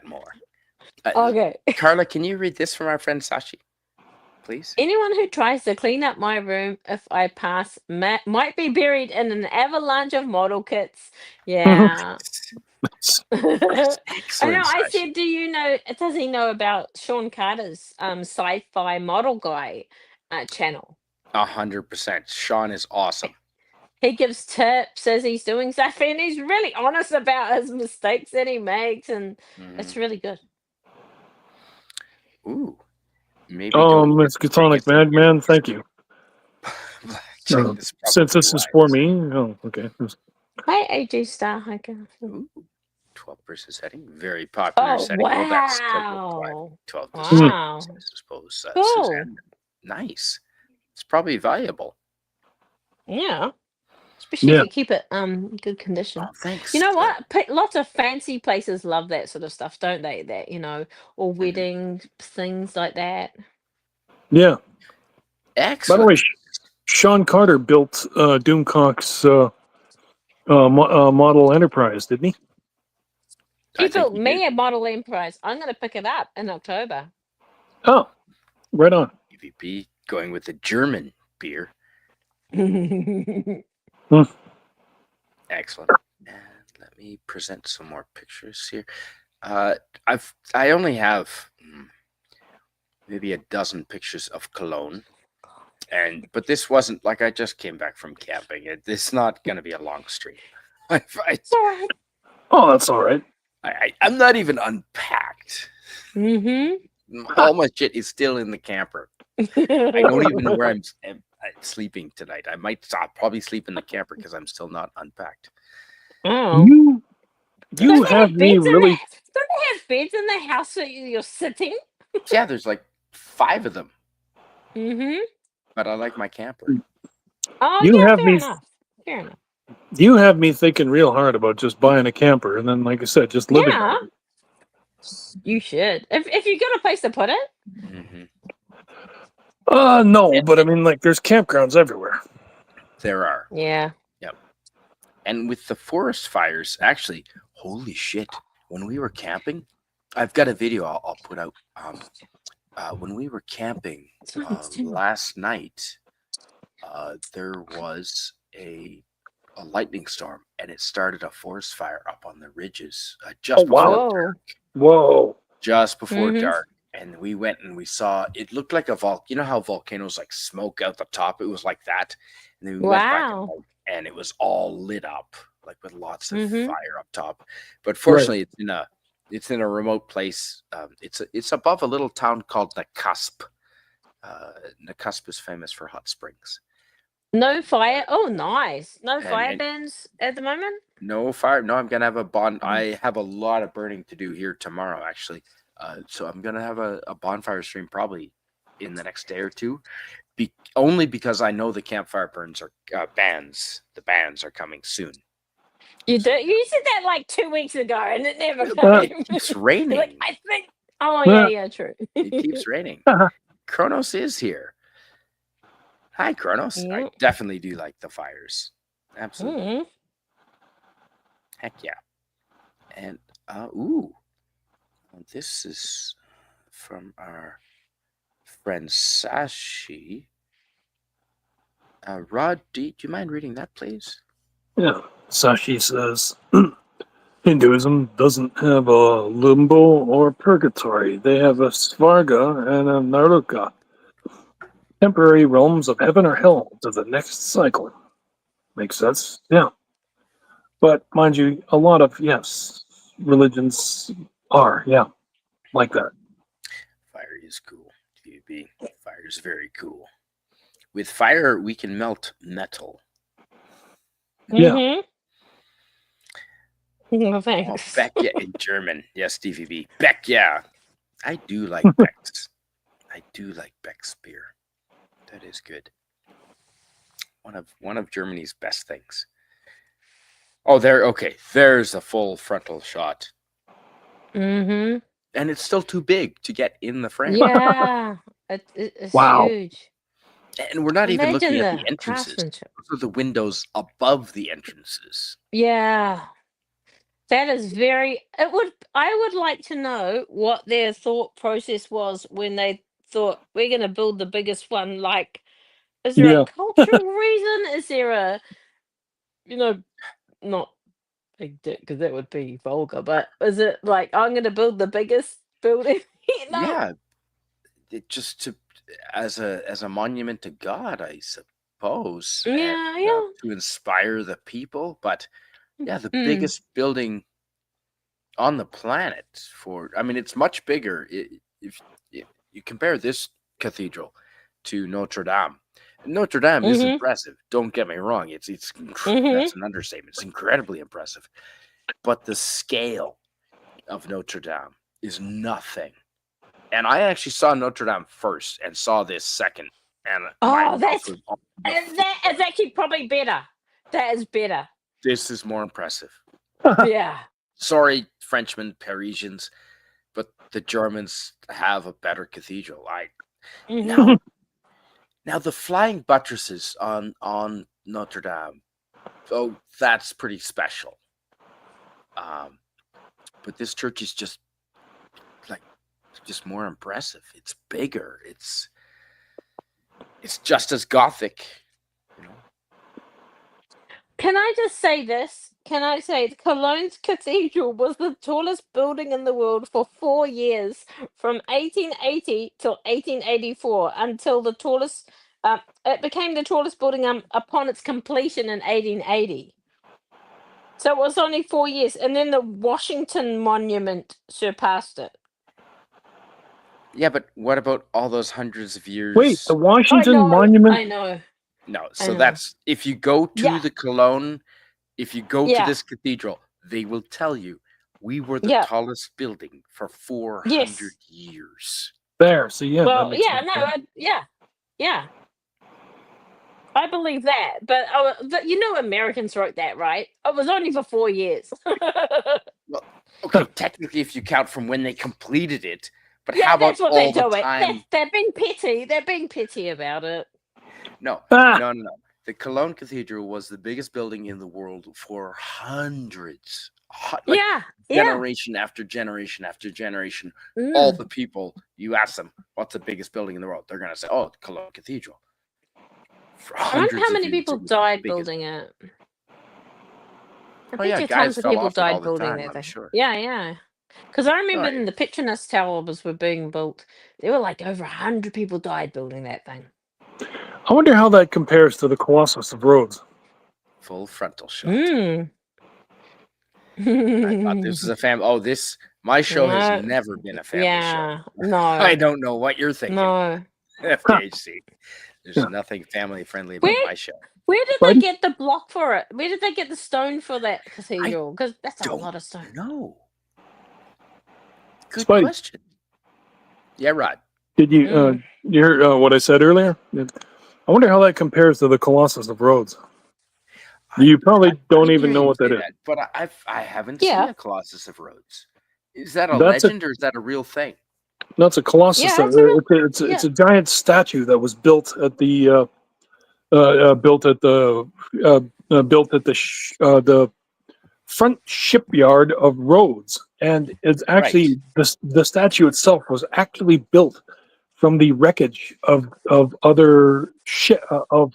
more. Okay. Karla, can you read this from our friend Sashi, please? Anyone who tries to clean up my room if I pass might be buried in an avalanche of model kits. Yeah. Excellent. I said, does he know about Sean Carter's sci-fi model guy channel? 100%. Sean is awesome. He gives tips as he's doing stuff, and he's really honest about his mistakes that he makes, and it's really good. Ooh. Maybe Miss Catonic Madman, thank you. Since this is for me. Oh, okay. Hi, AJ Star. Hi, girl. Ooh. 12-person setting. Very popular setting. Wow. Well, that's 12 wow. I suppose. Cool. Suzanne. Nice. It's probably valuable. Yeah. Especially if you keep it good condition. Oh, thanks. You know what? Lots of fancy places love that sort of stuff, don't they? That, or wedding things like that. Yeah. Excellent. By the way, Sean Carter built Doomcock's model Enterprise, didn't he? He built me a model Enterprise. I'm going to pick it up in October. Oh, right on. EVP going with the German beer. Excellent. And let me present some more pictures here. I only have maybe a dozen pictures of Cologne. But this wasn't like I just came back from camping. It's not going to be a long stream. It's all right. Oh, that's all right. I'm not even unpacked. All my shit is still in the camper. I don't even know where I'm sleeping tonight. I'll probably sleep in the camper because I'm still not unpacked. Oh. You Don't they have have me beds in really. Don't they have beds in the house that you're sitting? Yeah, there's like 5 of them, Mm-hmm. but I like my camper. Oh, You yeah, have fair me. enough. Fair enough. You have me thinking real hard about just buying a camper, and then, like I said, just living Yeah. there. You should. If you got a place to put it. Mm-hmm. No, but I mean, like, there's campgrounds everywhere. There are. Yeah. Yep. And with the forest fires, actually, holy shit! When we were camping, I've got a video I'll put out. When we were camping last night, there was a lightning storm, and it started a forest fire up on the ridges just before Whoa. Whoa. just before Mhm. dark. And we went and we saw it looked like a you know how volcanoes like smoke out the top? It was like that. And then we went back Wow. and it was all lit up, like with lots of Mhm. fire up top. But fortunately, it's in a remote place. It's above a little town called Nakusp. Nakusp is famous for hot springs. No fire. Oh, nice. No And- fire and- bans at the moment. No fire. No, I'm gonna have a bond. I have a lot of burning to do here tomorrow, actually. So I'm gonna have a bonfire stream probably in the next day or two. Only because I know the campfire burns are bans. The bans are coming soon. You do. You said that like 2 weeks ago, and it never came. It's raining. Like, I think. Oh yeah, true. It keeps raining. Kronos is here. Hi, Kronos. I Yep. definitely do like the fires. Absolutely. Mhm. Heck yeah. And ooh, this is from our friend Sashi. Rod, do you mind reading that, please? Yeah. Sashi says Hinduism doesn't have a limbo or purgatory. They have a svarga and a naruka, temporary realms of heaven or hell to the next cycle. Makes sense? Yeah. But mind you, a lot of, religions are, like that. Fire is cool. TB. Fire is very cool. With fire, we can melt metal. Yeah. Mhm. No Oh, thanks. Beck, yeah, in German. Yes, DVB. Beck, yeah. I do like Beck's. I do like Beck's beer. That is good. One of Germany's best things. Oh, there's a full frontal shot. Mhm. And it's still too big to get in the frame. Yeah. It's Wow. huge. And we're not even looking Imagine at the the entrances. craftsmanship. Those are the windows above the entrances. Yeah. That is very. I would like to know what their thought process was when they thought we're going to build the biggest one. Like, is there Yeah. a cultural reason? Is there a, not big dick because that would be vulgar, but is it like I'm going to build the biggest building? Yeah. Just as a monument to God, I suppose. Yeah, and, yeah. to inspire the people. But yeah, the Mm. biggest building on the planet it's much bigger. If you compare this cathedral to Notre Dame. Notre Dame is Mhm. impressive. Don't get me wrong. It's Mhm. that's an understatement. It's incredibly impressive. But the scale of Notre Dame is nothing. And I actually saw Notre Dame first and saw this second. And my Oh, mouth that's was on the and that is actually probably better. That is better. This is more impressive. Yeah. Sorry, Frenchmen, Parisians, but the Germans have a better cathedral. Mhm. Now the flying buttresses on Notre Dame, oh, that's pretty special. But this church is just more impressive. It's bigger. It's just as Gothic. Can I just say this? Can I say Cologne's cathedral was the tallest building in the world for 4 years, from 1880 till 1884, until the tallest It became the tallest building upon its completion in 1880. So it was only 4 years, and then the Washington Monument surpassed it. Yeah, but what about all those hundreds of years? Wait, the Washington Monument? I know. No, I so know. that's if you go to Yeah. the Cologne, if you go to Yeah. this cathedral, they will tell you we were the Yeah. tallest building for 400 Yes. years. There, so yeah, that Well, makes yeah, sense. no, yeah. I believe that, but Americans wrote that, right? It was only for 4 years. Well, okay, technically, if you count from when they completed it, but Yeah, how about that's what all they're the doing. time? They're being petty. They're being petty about it. No, Ah! no. The Cologne Cathedral was the biggest building in the world for hundreds, Yeah. generation after generation after generation. All the people, you ask them, what's the biggest building in the world? They're going to say, oh, the Cologne Cathedral. For I wonder how hundreds of many years, people it was the died biggest. building it. I Oh bet yeah, you guys tons of fell people off it all died the building time, that I'm thing. sure. Yeah. Because I remember Right. when the Petronas Towers were being built, there were like over 100 people died building that thing. I wonder how that compares to the Colossus of Rhodes. Full frontal shot. Mm. I thought this was a family. Oh, my show has No. never been a family show. No. I don't know what you're thinking. No. FKHC. There's Yeah. nothing family friendly about my show. Where did Spidey? they get the block for it? Where did they get the stone for that cathedral? Because that's a lot of stone. No. Good Spidey. question. Yeah, Rod. Did you hear what I said earlier? I wonder how that compares to the Colossus of Rhodes. You probably don't even know what that is. But I haven't Yeah. seen a Colossus of Rhodes. Is that a That's legend or is that a real thing? No, it's a Colossus. Yeah, it's It's a giant statue that was built at the the front shipyard of Rhodes, and it's actually the statue itself was actually built from the wreckage of other of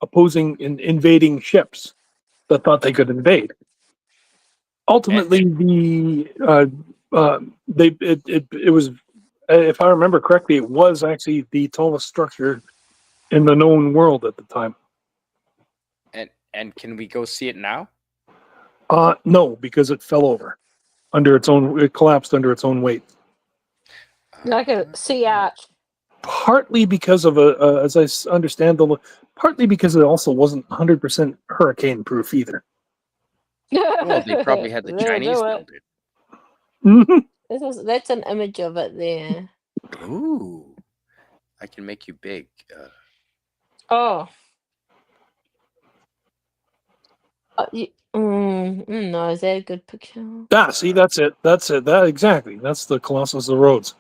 opposing and invading ships that thought they could invade. Ultimately, it was, if I remember correctly, it was actually the tallest structure in the known world at the time. And can we go see it now? No, because it fell over it collapsed under its own weight. like a sea arch. Partly because of as I understand partly because it also wasn't 100% hurricane proof either. Well, they probably had the They'll Chinese do it. build it. That's an image of it there. Ooh, I can make you big. Oh. No, is that a good picture? Yeah, see, that's it. That exactly. That's the Colossus of Rhodes.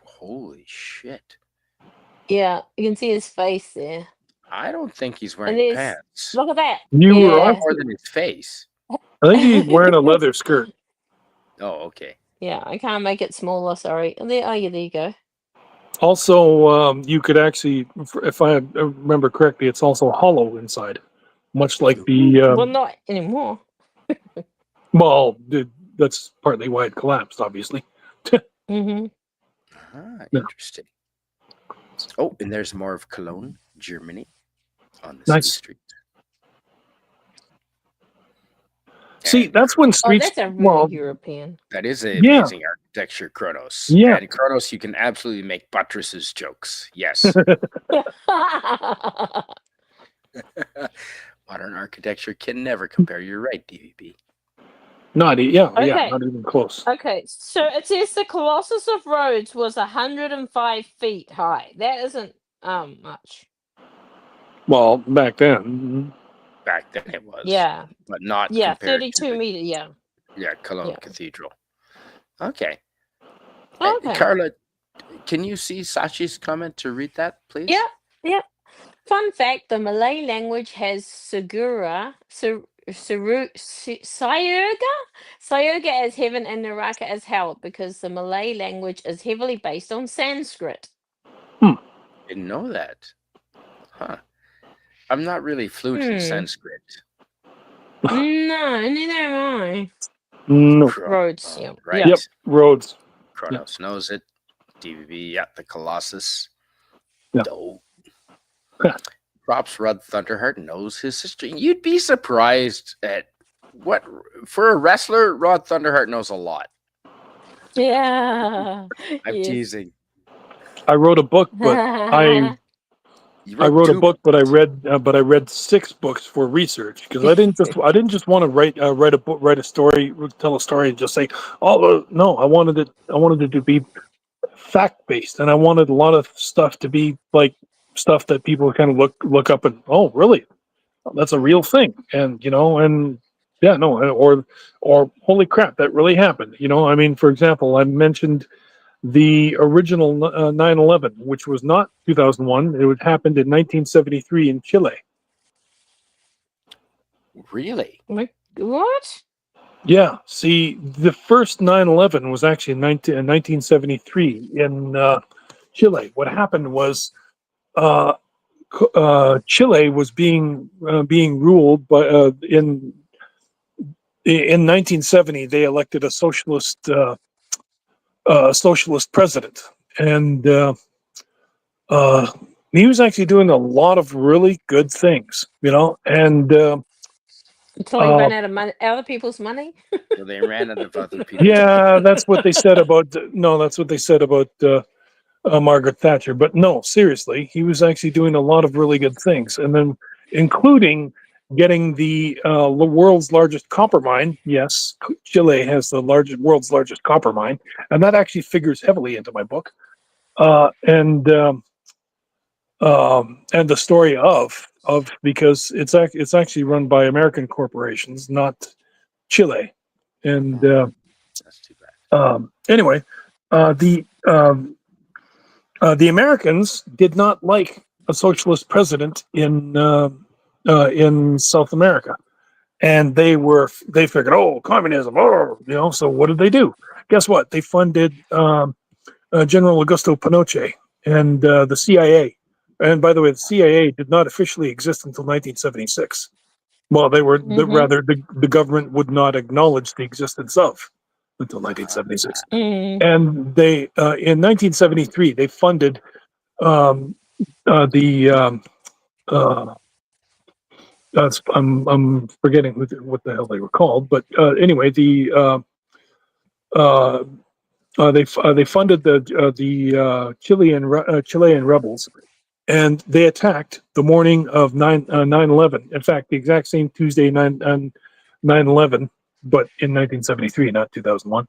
Holy shit! Yeah, you can see his face there. I don't think he's wearing pants. Look at that. More than his face. I think he's wearing a leather skirt. Oh, okay. Yeah, I can't make it smaller. Sorry. There you go. Also, you could actually, if I remember correctly, it's also hollow inside, much like the. Well, not anymore. Well, that's partly why it collapsed, obviously. Interesting. Oh, and there's more of Cologne, Germany, on the Nice street. See, that's when streets. That's a really European. That is amazing architecture, Kronos. Yeah. And Kronos, you can absolutely make buttresses jokes. Yes. Modern architecture can never compare. You're right, DVB. Not even close. Okay, so it says the Colossus of Rhodes was 105 feet high. That isn't much. Well, back then. Back then it was. Yeah. But not Yeah, compared 32 meters, yeah. Yeah, Cologne Cathedral. Okay. Okay. Karla, can you see Sachi's comment to read that, please? Yeah. Fun fact, the Malay language has Syurga as heaven and Naraka as hell because the Malay language is heavily based on Sanskrit. Didn't know that. Huh. I'm not really fluent in Sanskrit. No, neither am I. No. Rhodes, yeah. Right. Yep, Rhodes. Kronos knows it. DVB, the Colossus. Yeah. Dope. Props Rod Thunderheart knows his history. You'd be surprised at what, for a wrestler, Rod Thunderheart knows a lot. Yeah. I'm Yes. teasing. I wrote a book, but I wrote a two book, but I books. read 6 books for research because I didn't just want to write a book, write a story, tell a story, and just say, oh no, I wanted it to be fact based, and I wanted a lot of stuff to be like stuff that people kind of look up and, oh really, that's a real thing, and and yeah, no, or holy crap, that really happened. I mean, for example, I mentioned the original 9/11, which was not 2001. It happened in 1973 in Chile. Really? What? Yeah, see, the first 9/11 was actually in 1973 in Chile. What happened was uh, Chile was being ruled by in 1970 they elected a socialist president, and uh, he was actually doing a lot of really good things, and Until he uh, ran out of money, other people's money. So they ran out of other people. yeah, that's what they said about no, that's what they said about Margaret Thatcher. But no, seriously, he was actually doing a lot of really good things, and then including getting the world's largest copper mine. Yes, Chile has the world's largest copper mine, and that actually figures heavily into my book. And the story of because it's actually run by American corporations, not Chile. And That's too bad. anyway, the the Americans did not like a socialist president in South America, and they figured, oh, communism, oh, So what did they do? Guess what? They funded General Augusto Pinochet and the CIA. And by the way, the CIA did not officially exist until 1976. Well, rather the government would not acknowledge the existence of until 1976. And they in 1973 they funded the I'm forgetting what the hell they were called, but anyway, they funded the Chilean rebels, and they attacked the morning of 9/11. In fact, the exact same Tuesday 9/11, but in 1973, not 2001.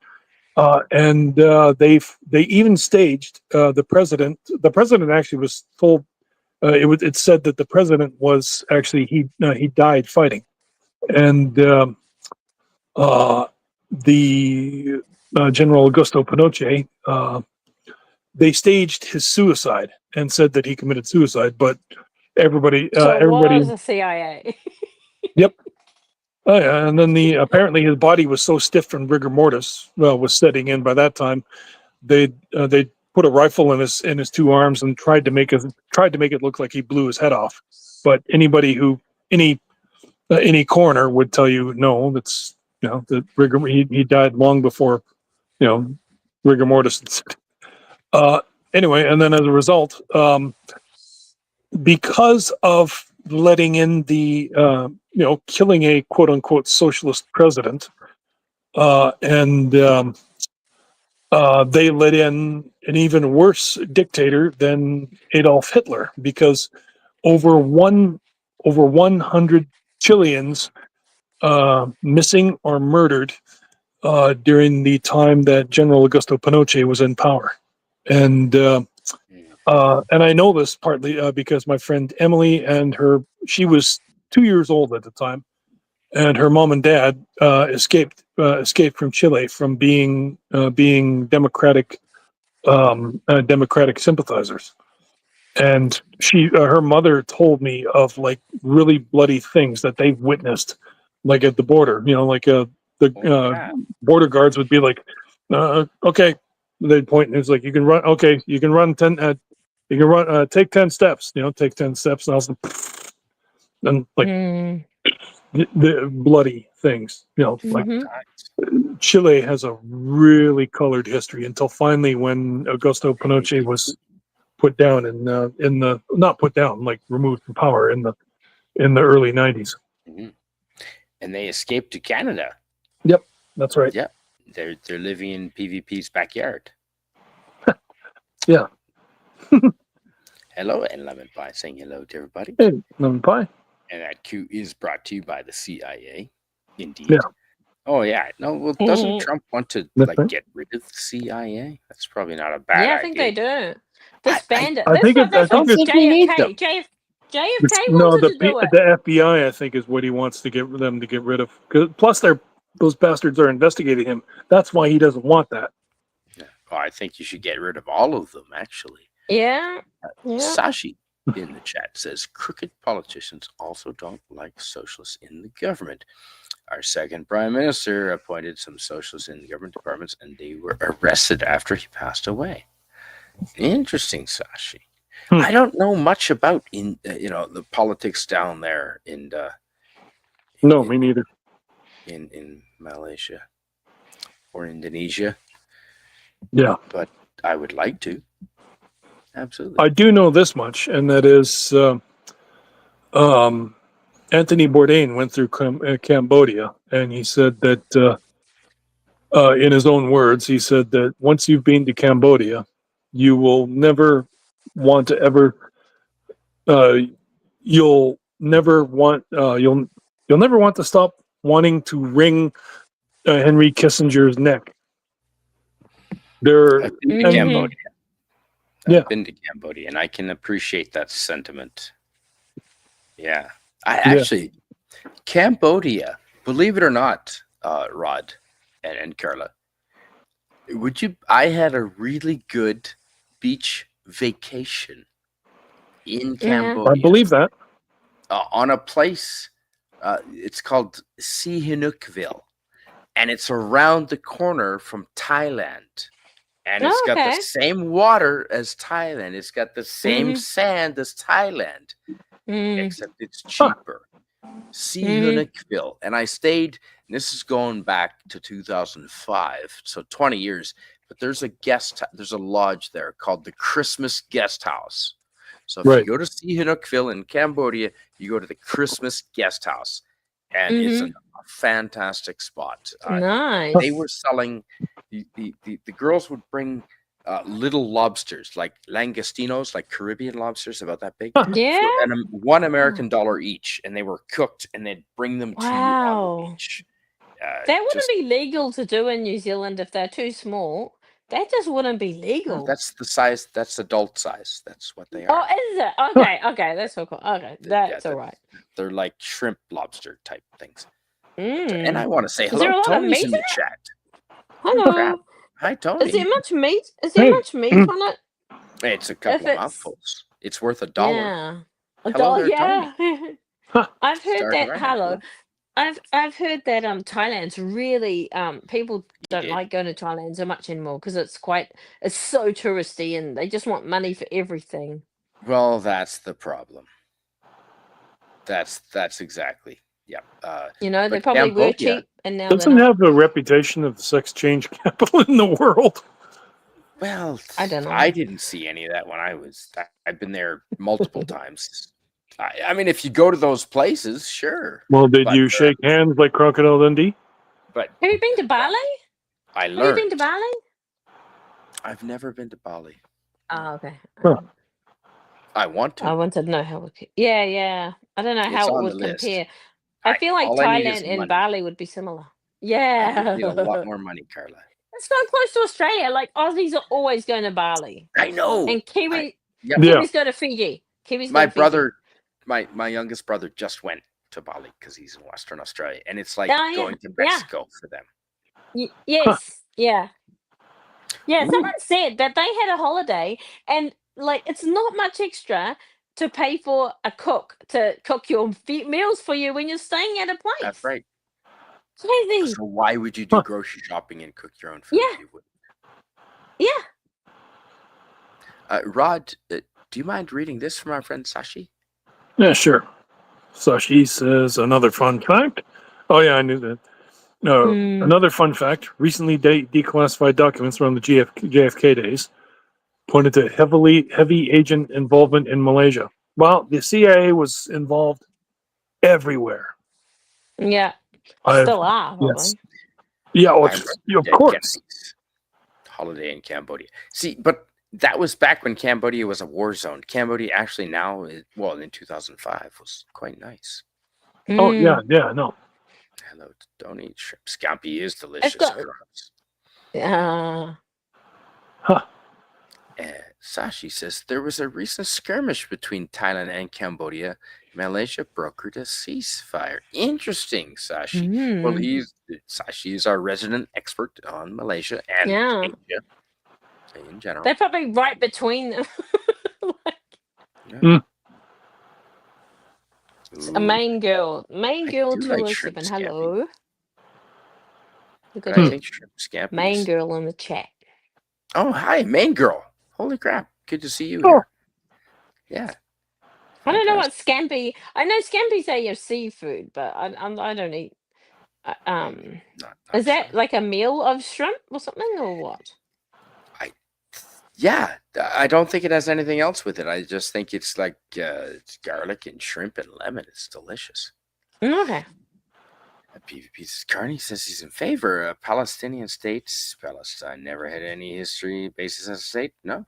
And they even staged the president. The president actually was told it said that the president was actually he died fighting, and the General Augusto Pinochet they staged his suicide and said that he committed suicide, but everybody So it was the CIA. Yep. Oh, yeah. And then apparently his body was so stiff from rigor mortis was setting in by that time. They put a rifle in his 2 arms and tried to make it look like he blew his head off. But any coroner would tell you no, that's the rigor. He died long before rigor mortis. Anyway, and then as a result, because of letting in the killing a quote unquote socialist president, and they let in an even worse dictator than Adolf Hitler, because over 100 Chileans missing or murdered during the time that General Augusto Pinochet was in power. And I know this partly because my friend Emily she was 2 years old at the time, and her mom and dad escaped from Chile from being democratic sympathizers. And her mother told me of like really bloody things that they witnessed, like at the border. The border guards would be like, "Okay," they'd point, and it's like, "You can run. Okay, you can run 10. You can run. Take 10 steps. Take 10 steps." And I was like, and like the bloody things. Like Chile has a really colored history until finally, when Augusto Pinochet was put down in the not put down, like removed from power in the early 90s. Mhm. And they escaped to Canada. Yep, that's right. Yeah, they're living in PvP's backyard. Yeah. Hello, and Lemon Pie saying hello to everybody. Hey, lemon pie. And that Q is brought to you by the CIA. Indeed. Yeah. Oh yeah. No. Well, doesn't Mhm. Trump want to That's like right. get rid of the CIA? That's probably not a bad Yeah, I idea. think they do. I Disband it. I think it- I That's think what it's- we need them. JFK No, wanted to do it. the FBI, I think, is what he wants to get them to get rid of. Plus, those bastards are investigating him. That's why he doesn't want that. Oh, I think you should get rid of all of them. Actually, Yeah. Yeah. Sashi in the chat says crooked politicians also don't like socialists in the government. Our second prime minister appointed some socialists in the government departments, and they were arrested after he passed away. Interesting, Sashi. I don't know much about the politics down there in No, me neither. in Malaysia or Indonesia, Yeah. but I would like to. Absolutely. I do know this much, and that is Anthony Bourdain went through Cambodia, and he said that, in his own words, he said that once you've been to Cambodia, you will never want to ever, you'll never want to stop wanting to wring Henry Kissinger's neck. I've been to Mhm. Cambodia. Yeah. I've been to Cambodia, and I can appreciate that sentiment. Yeah. Actually, Cambodia, believe it or not, Rod and Karla, I had a really good beach vacation in Cambodia. I believe that. On a place, it's called Sihanoukville, and it's around the corner from Thailand. And it's got the same water as Thailand. It's got the same sand as Thailand, except it's cheaper. Sihanoukville. And I stayed, and this is going back to 2005, so 20 years. But there's a lodge there called the Christmas Guest House. So if you go to Sihanoukville in Cambodia, you go to the Christmas Guest House, and it's a fantastic spot. Nice. They were selling the girls would bring little lobsters, like langostinos, like Caribbean lobsters, about that big. Yeah. And $1 American each, and they were cooked, and they'd bring them to you on the beach. That wouldn't be legal to do in New Zealand if they're too small. That just wouldn't be legal. No, that's the size. That's adult size. That's what they Oh, are. is it? Okay, okay, that's so cool. Okay, that's all right. They're like shrimp lobster type things. Mm. And I want to say Is there a hello. lot of Tony's meat in in the it? chat. Hello. Hi, Tony. Is there much meat? Is there much meat on it? It's a couple of mouthfuls. It's worth $1. Yeah. Hello there, yeah. I've heard Start that. right Hello. now. I've heard that Thailand's really people don't Yeah. like going to Thailand so much anymore because it's so touristy and they just want money for everything. Well, that's the problem. That's exactly. Yeah. You know, they but probably were Cambodia cheap and now Doesn't they're not. have a reputation of the sex change capital in the world. Well, I don't know. I didn't see any of that when I've been there multiple times. I mean, if you go to those places, sure. Well, did But, you shake hands like Crocodile Dundee? But Have you been to Bali? I Have you learned. been to Bali? I've never been to Bali. Oh, okay. Huh. I want to. I wanted to know how it. Yeah. I don't know It's how it on would the list. compare. I feel like all I need is Thailand and money. Bali would be similar. I Yeah. need a lot more money, Karla. It's so close to Australia. Like Aussies are always going to Bali. I know. And Yep. Kiwis go to Fiji. My brother, my youngest brother, just went to Bali because he's in Western Australia, and it's like going to Mexico for them. Yes. Yeah. Yeah. Someone said that they had a holiday, and like it's not much extra to pay for a cook to cook your meals for you when you're staying at a place. That's right. Crazy. So why would you do grocery shopping and cook your own food? Yeah. You wouldn't. Yeah. Rod, do you mind reading this from our friend Sashi? Yeah, sure. Sashi says another fun fact. Oh, yeah, I knew that. No, another fun fact. Recently declassified documents around the JFK days pointed to heavy agent involvement in Malaysia. Well, the CIA was involved everywhere. Yeah. I've Still are, yes, probably. yeah, I remember of Dead course. Kennedys holiday in Cambodia. See, but that was back when Cambodia was a war zone. Cambodia actually now, well, in 2005 was quite nice. Oh Mm. yeah, no. Hello, don't eat shrimp. Scampi is It's delicious. got. Gross. Huh. Sashi says there was a recent skirmish between Thailand and Cambodia. Malaysia brokered a ceasefire. Interesting, Sashi. Well, Sashi is our resident expert on Malaysia and Yeah. Asia in general. They're probably right between them. Yeah. A main girl. Main I girl do like shrimp 207. scampi. Hello. Look But at I her. think shrimp scampi Main is... girl in the chat. Oh, hi, main girl. Holy crap. Good to see you Oh. here. Yeah. I don't know what Fantastic. scampi. I know scampi's are your seafood, but I don't eat. Not Is that shrimp. like a meal of shrimp or something, or what? Yeah, I don't think it has anything else with it. I just think it's like it's garlic and shrimp and lemon. It's delicious. Okay. PvP's Carney says he's in favor of Palestinian states. Palestine never had any history basis as a state. No,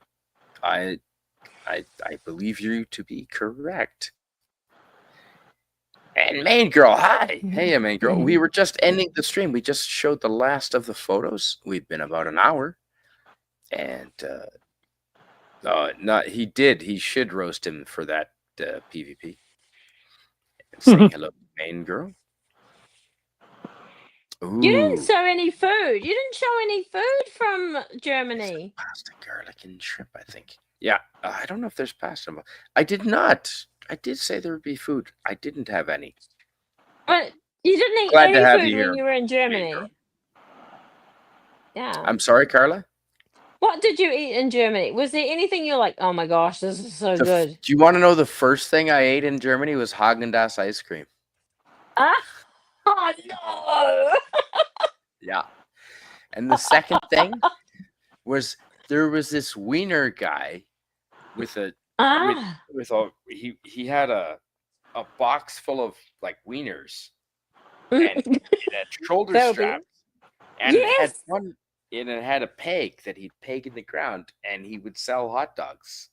I believe you to be correct. And main girl, hi. Hey, main girl. We were just ending the stream. We just showed the last of the photos. We've been about an hour. And he did. He should roast him for that PvP. And saying hello, main girl. Ooh. You didn't show any food. You didn't show any food from Germany. Pasta, garlic, and shrimp, I think. Yeah, I don't know if there's pasta. I did not. I did say there would be food. I didn't have any. But you didn't eat Glad to any have food you when here, you were in main girl. Germany. Yeah. I'm sorry, Carla? What did you eat in Germany? Was there anything you're like, oh my gosh, this is so good? Do you want to know the first thing I ate in Germany was Haagen-Dazs ice cream? Oh no! Yeah. And the second thing was there was this wiener guy with a he had a box full of like wieners and it had shoulder straps and Yes! it had a peg that he'd peg in the ground and he would sell hot dogs.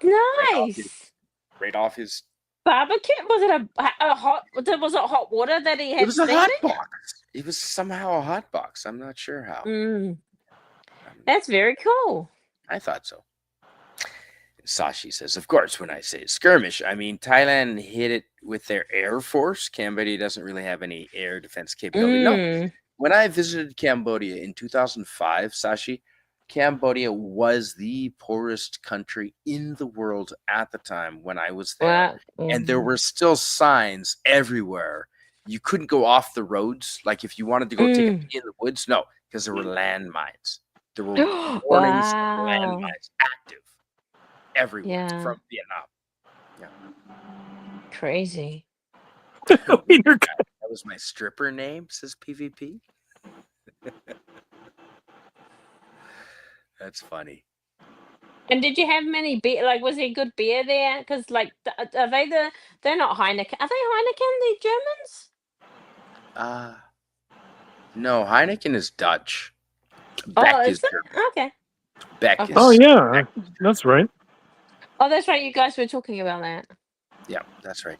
Nice. Right off his Barbecue? Was it a hot? Was it hot water that he had? It was a steaming? hot box. It was somehow a hot box. I'm not sure how. That's very cool. I thought so. Sashi says, of course, when I say skirmish, I mean Thailand hit it with their air force. Cambodia doesn't really have any air defense capability. No. When I visited Cambodia in 2005, Sashi, Cambodia was the poorest country in the world at the time when I was there. And there were still signs everywhere. You couldn't go off the roads. Like if you wanted to go take a pee in the woods, no, because there were landmines. There were warnings of landmines active everywhere from Vietnam. Yeah. Crazy. That was my stripper name, says PvP. That's funny. And did you have many beer? Like, was there good beer there? Because, like, are they they're not Heineken. Are they Heineken, the Germans? No, Heineken is Dutch. Beck is German. Okay. Beck is. Oh yeah, that's right. Oh, that's right. You guys were talking about that. Yeah, that's right.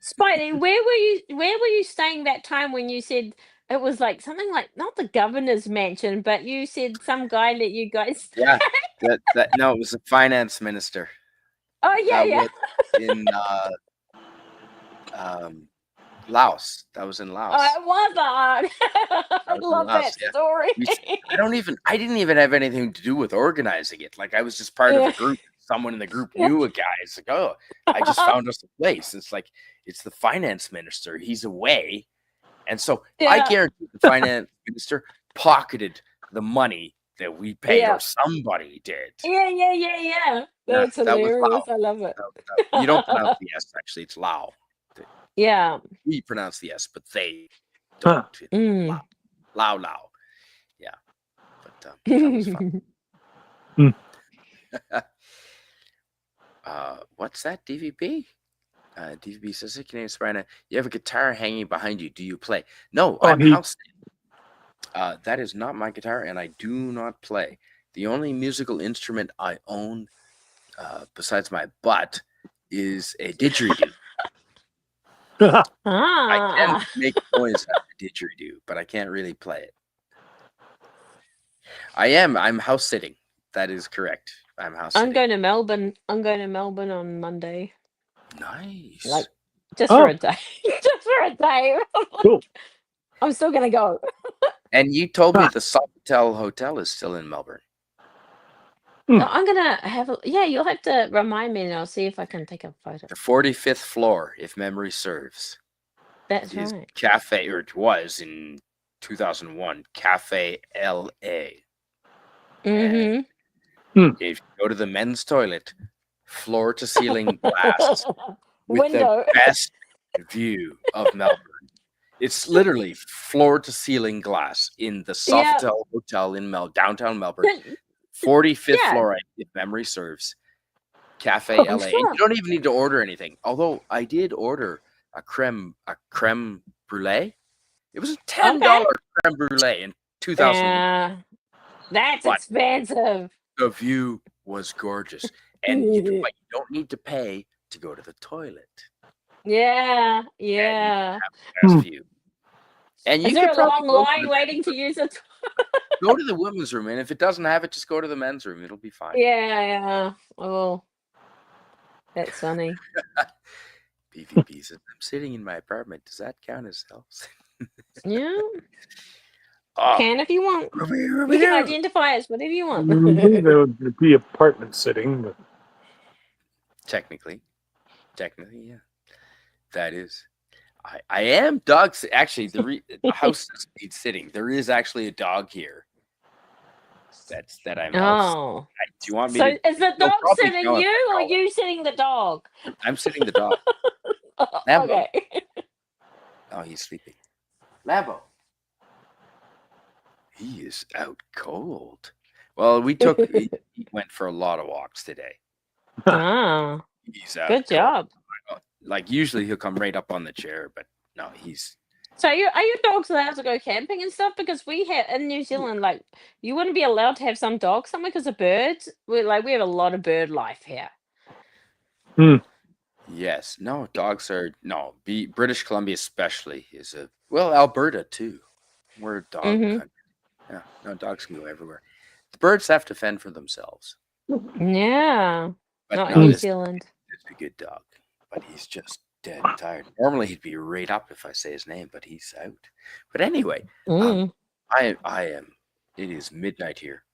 Spidey, where were you staying that time when you said it was like something like not the governor's mansion, but you said some guy let you guys stay? Yeah, no, it was the finance minister. Oh yeah, that was in Laos. That was in Laos. Oh, it was I love that story. I didn't even have anything to do with organizing it. Like I was just part of a group. Someone in the group knew a guy. It's like, oh, I just found us a place. It's like it's the finance minister. He's away, and so I guarantee the finance minister pocketed the money that we paid, or somebody did. Yeah. That's hilarious. I love it. You don't pronounce the S. Actually, it's Lao. Yeah. We pronounce the S, but they don't. Lao. Yeah. that was fun. What's that, DVB? DVB says, "Hey, Canadian Spider, you have a guitar hanging behind you. Do you play?" No, I'm house sitting. That is not my guitar, and I do not play. The only musical instrument I own, besides my butt, is a didgeridoo. I can make noise at the didgeridoo, but I can't really play it. I'm house sitting. That is correct. I'm house sitting. I'm going to Melbourne. I'm going to Melbourne on Monday. Nice. Like, just for a day. Just for a day. Cool. I'm still going to go. And you told me the Sofitel Hotel is still in Melbourne. No, I'm going to have a... Yeah, you'll have to remind me and I'll see if I can take a photo. The 45th floor, if memory serves. That's is right. Cafe, or it was in 2001, Cafe LA. And if you go to the men's toilet, floor to ceiling glass with the best view of Melbourne. It's literally floor to ceiling glass in the Sofitel Hotel in downtown Melbourne. 45th floor, if memory serves. Cafe LA. And you don't even need to order anything. Although I did order a creme brulee. It was a $10 creme brulee in 2000. Yeah, that's expensive. The view was gorgeous, and you don't need to pay to go to the toilet. Yeah. And you have the best view. And Is you there a probably long line waiting to use it? Go to the women's room, and if it doesn't have it, just go to the men's room. It'll be fine. Yeah. Oh, that's funny. PvP says, "I'm sitting in my apartment. Does that count as house?" Yeah. Can if you want. You can identify as whatever you want. There would be apartment sitting, but Technically, yeah. That is. I am dog. Actually, the house needs sitting. There is actually a dog here. That I'm. Oh. Do you want me? So to, is the dog sitting you, or you sitting the dog? I'm sitting the dog. Okay. Oh, he's sleeping. Lambo. He is out cold. Well, he went for a lot of walks today. Ah. He's out good job. Like usually he'll come right up on the chair, but no, he's. So are your dogs allowed to go camping and stuff? Because we have in New Zealand, like you wouldn't be allowed to have some dogs somewhere because of birds. We have a lot of bird life here. Yes, no, dogs are British Columbia especially is Alberta too. We're a dog country. Yeah, no, dogs can go everywhere. The birds have to fend for themselves. Yeah, but not in New Zealand. It's a good dog, but he's just dead tired. Normally he'd be right up if I say his name, but he's out. But anyway, I am. It is midnight here.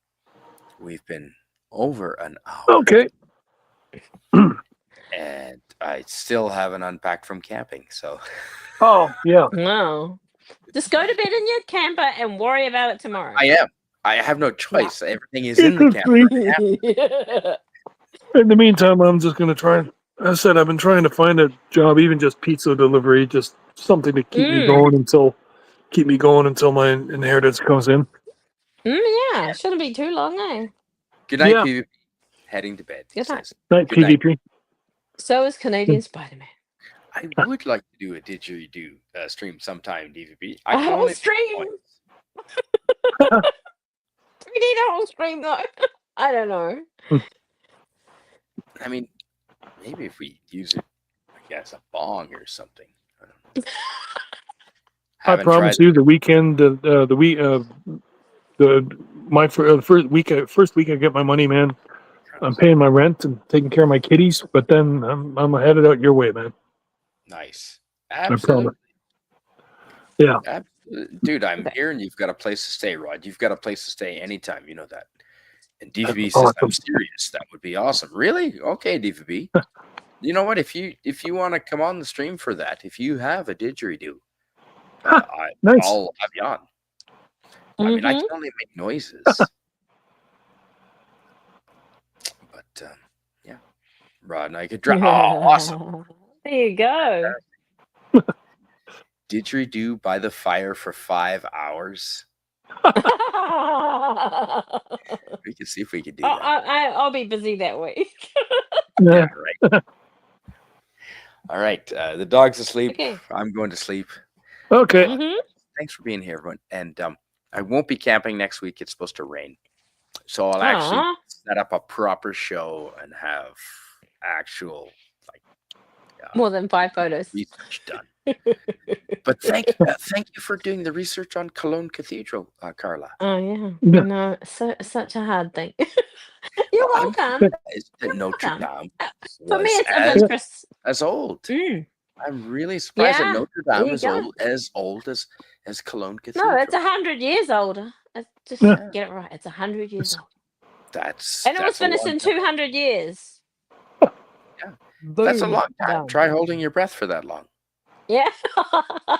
We've been over an hour. Okay. And I still haven't unpacked from camping, so. Oh, yeah. No. Just go to bed in your camper and worry about it tomorrow. I am. I have no choice. Yeah. Everything is in the camper. In the meantime, I'm just going to try. I said I've been trying to find a job, even just pizza delivery, just something to keep me going until my inheritance comes in. Yeah, shouldn't be too long, eh? Good night, PvP. Heading to bed. Good night. Night, PvP. So is Canadian Spider-Man. I would like to do a didgeridoo stream sometime, DVB. A whole stream. 3D the whole stream, though. I don't know. I mean, maybe if we use it, I guess, a bong or something. I don't know. I promise you, the weekend, first week I get my money, man. I'm paying my rent and taking care of my kitties, but then I'm headed out your way, man. Nice. Absolutely. Yeah. Absolutely. Dude, I'm here and you've got a place to stay, Rod. You've got a place to stay anytime. You know that. And DVB says, I'm serious. That would be awesome. Really? Okay, DVB. You know what? If you want to come on the stream for that, if you have a didgeridoo, nice. I'll have you on. I mean, I can only make noises. But, yeah. Rod and I could drive. Oh, awesome. There you go. Didgeridoo by the fire for 5 hours. We can see if we can do that. I'll be busy that week. Yeah, right. All right. The dog's asleep. Okay. I'm going to sleep. Okay. Mm-hmm. Thanks for being here, everyone. And I won't be camping next week. It's supposed to rain. So I'll actually set up a proper show and have actual More than 5 photos. research done. But thank you for doing the research on Cologne Cathedral, Karla. Oh yeah. Yeah. I know. Such a hard thing. You're welcome. Notre welcome. Dame For me, was it's of interest. as old. Mm. I'm really surprised that Yeah, Notre there Dame you is go. as old as Cologne Cathedral. No, it's 100 years older. Just Yeah. get it right. It's 100 years old. That's And it was a long finished in time. 200 years. Yeah. That's a Boom. long time. Done. Try holding your breath for that long. Yeah. I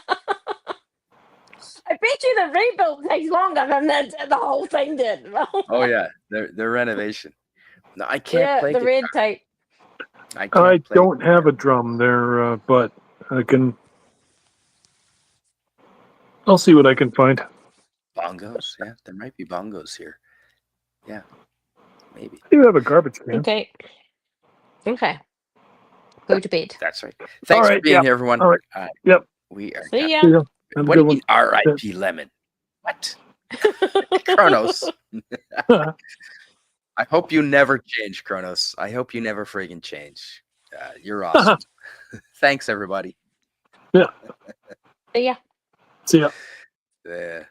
bet you the rebuild takes longer than the whole thing did. Oh yeah, the renovation. No, I can't play the guitar. red tape. I can't I play don't guitar. have a drum there, but I'll see what I can find. Bongos. Yeah, there might be bongos here. Yeah, maybe. You have a garbage can. Okay. Go to bed. That's right. Thanks All right, for being here, everyone. All right. Yep. We are. See ya. See ya. Have a What do good you one. mean, R.I.P. Lemon? What? Kronos. I hope you never change, Kronos. I hope you never friggin' change. You're awesome. Thanks, everybody. Yeah. See ya. See ya. Yeah.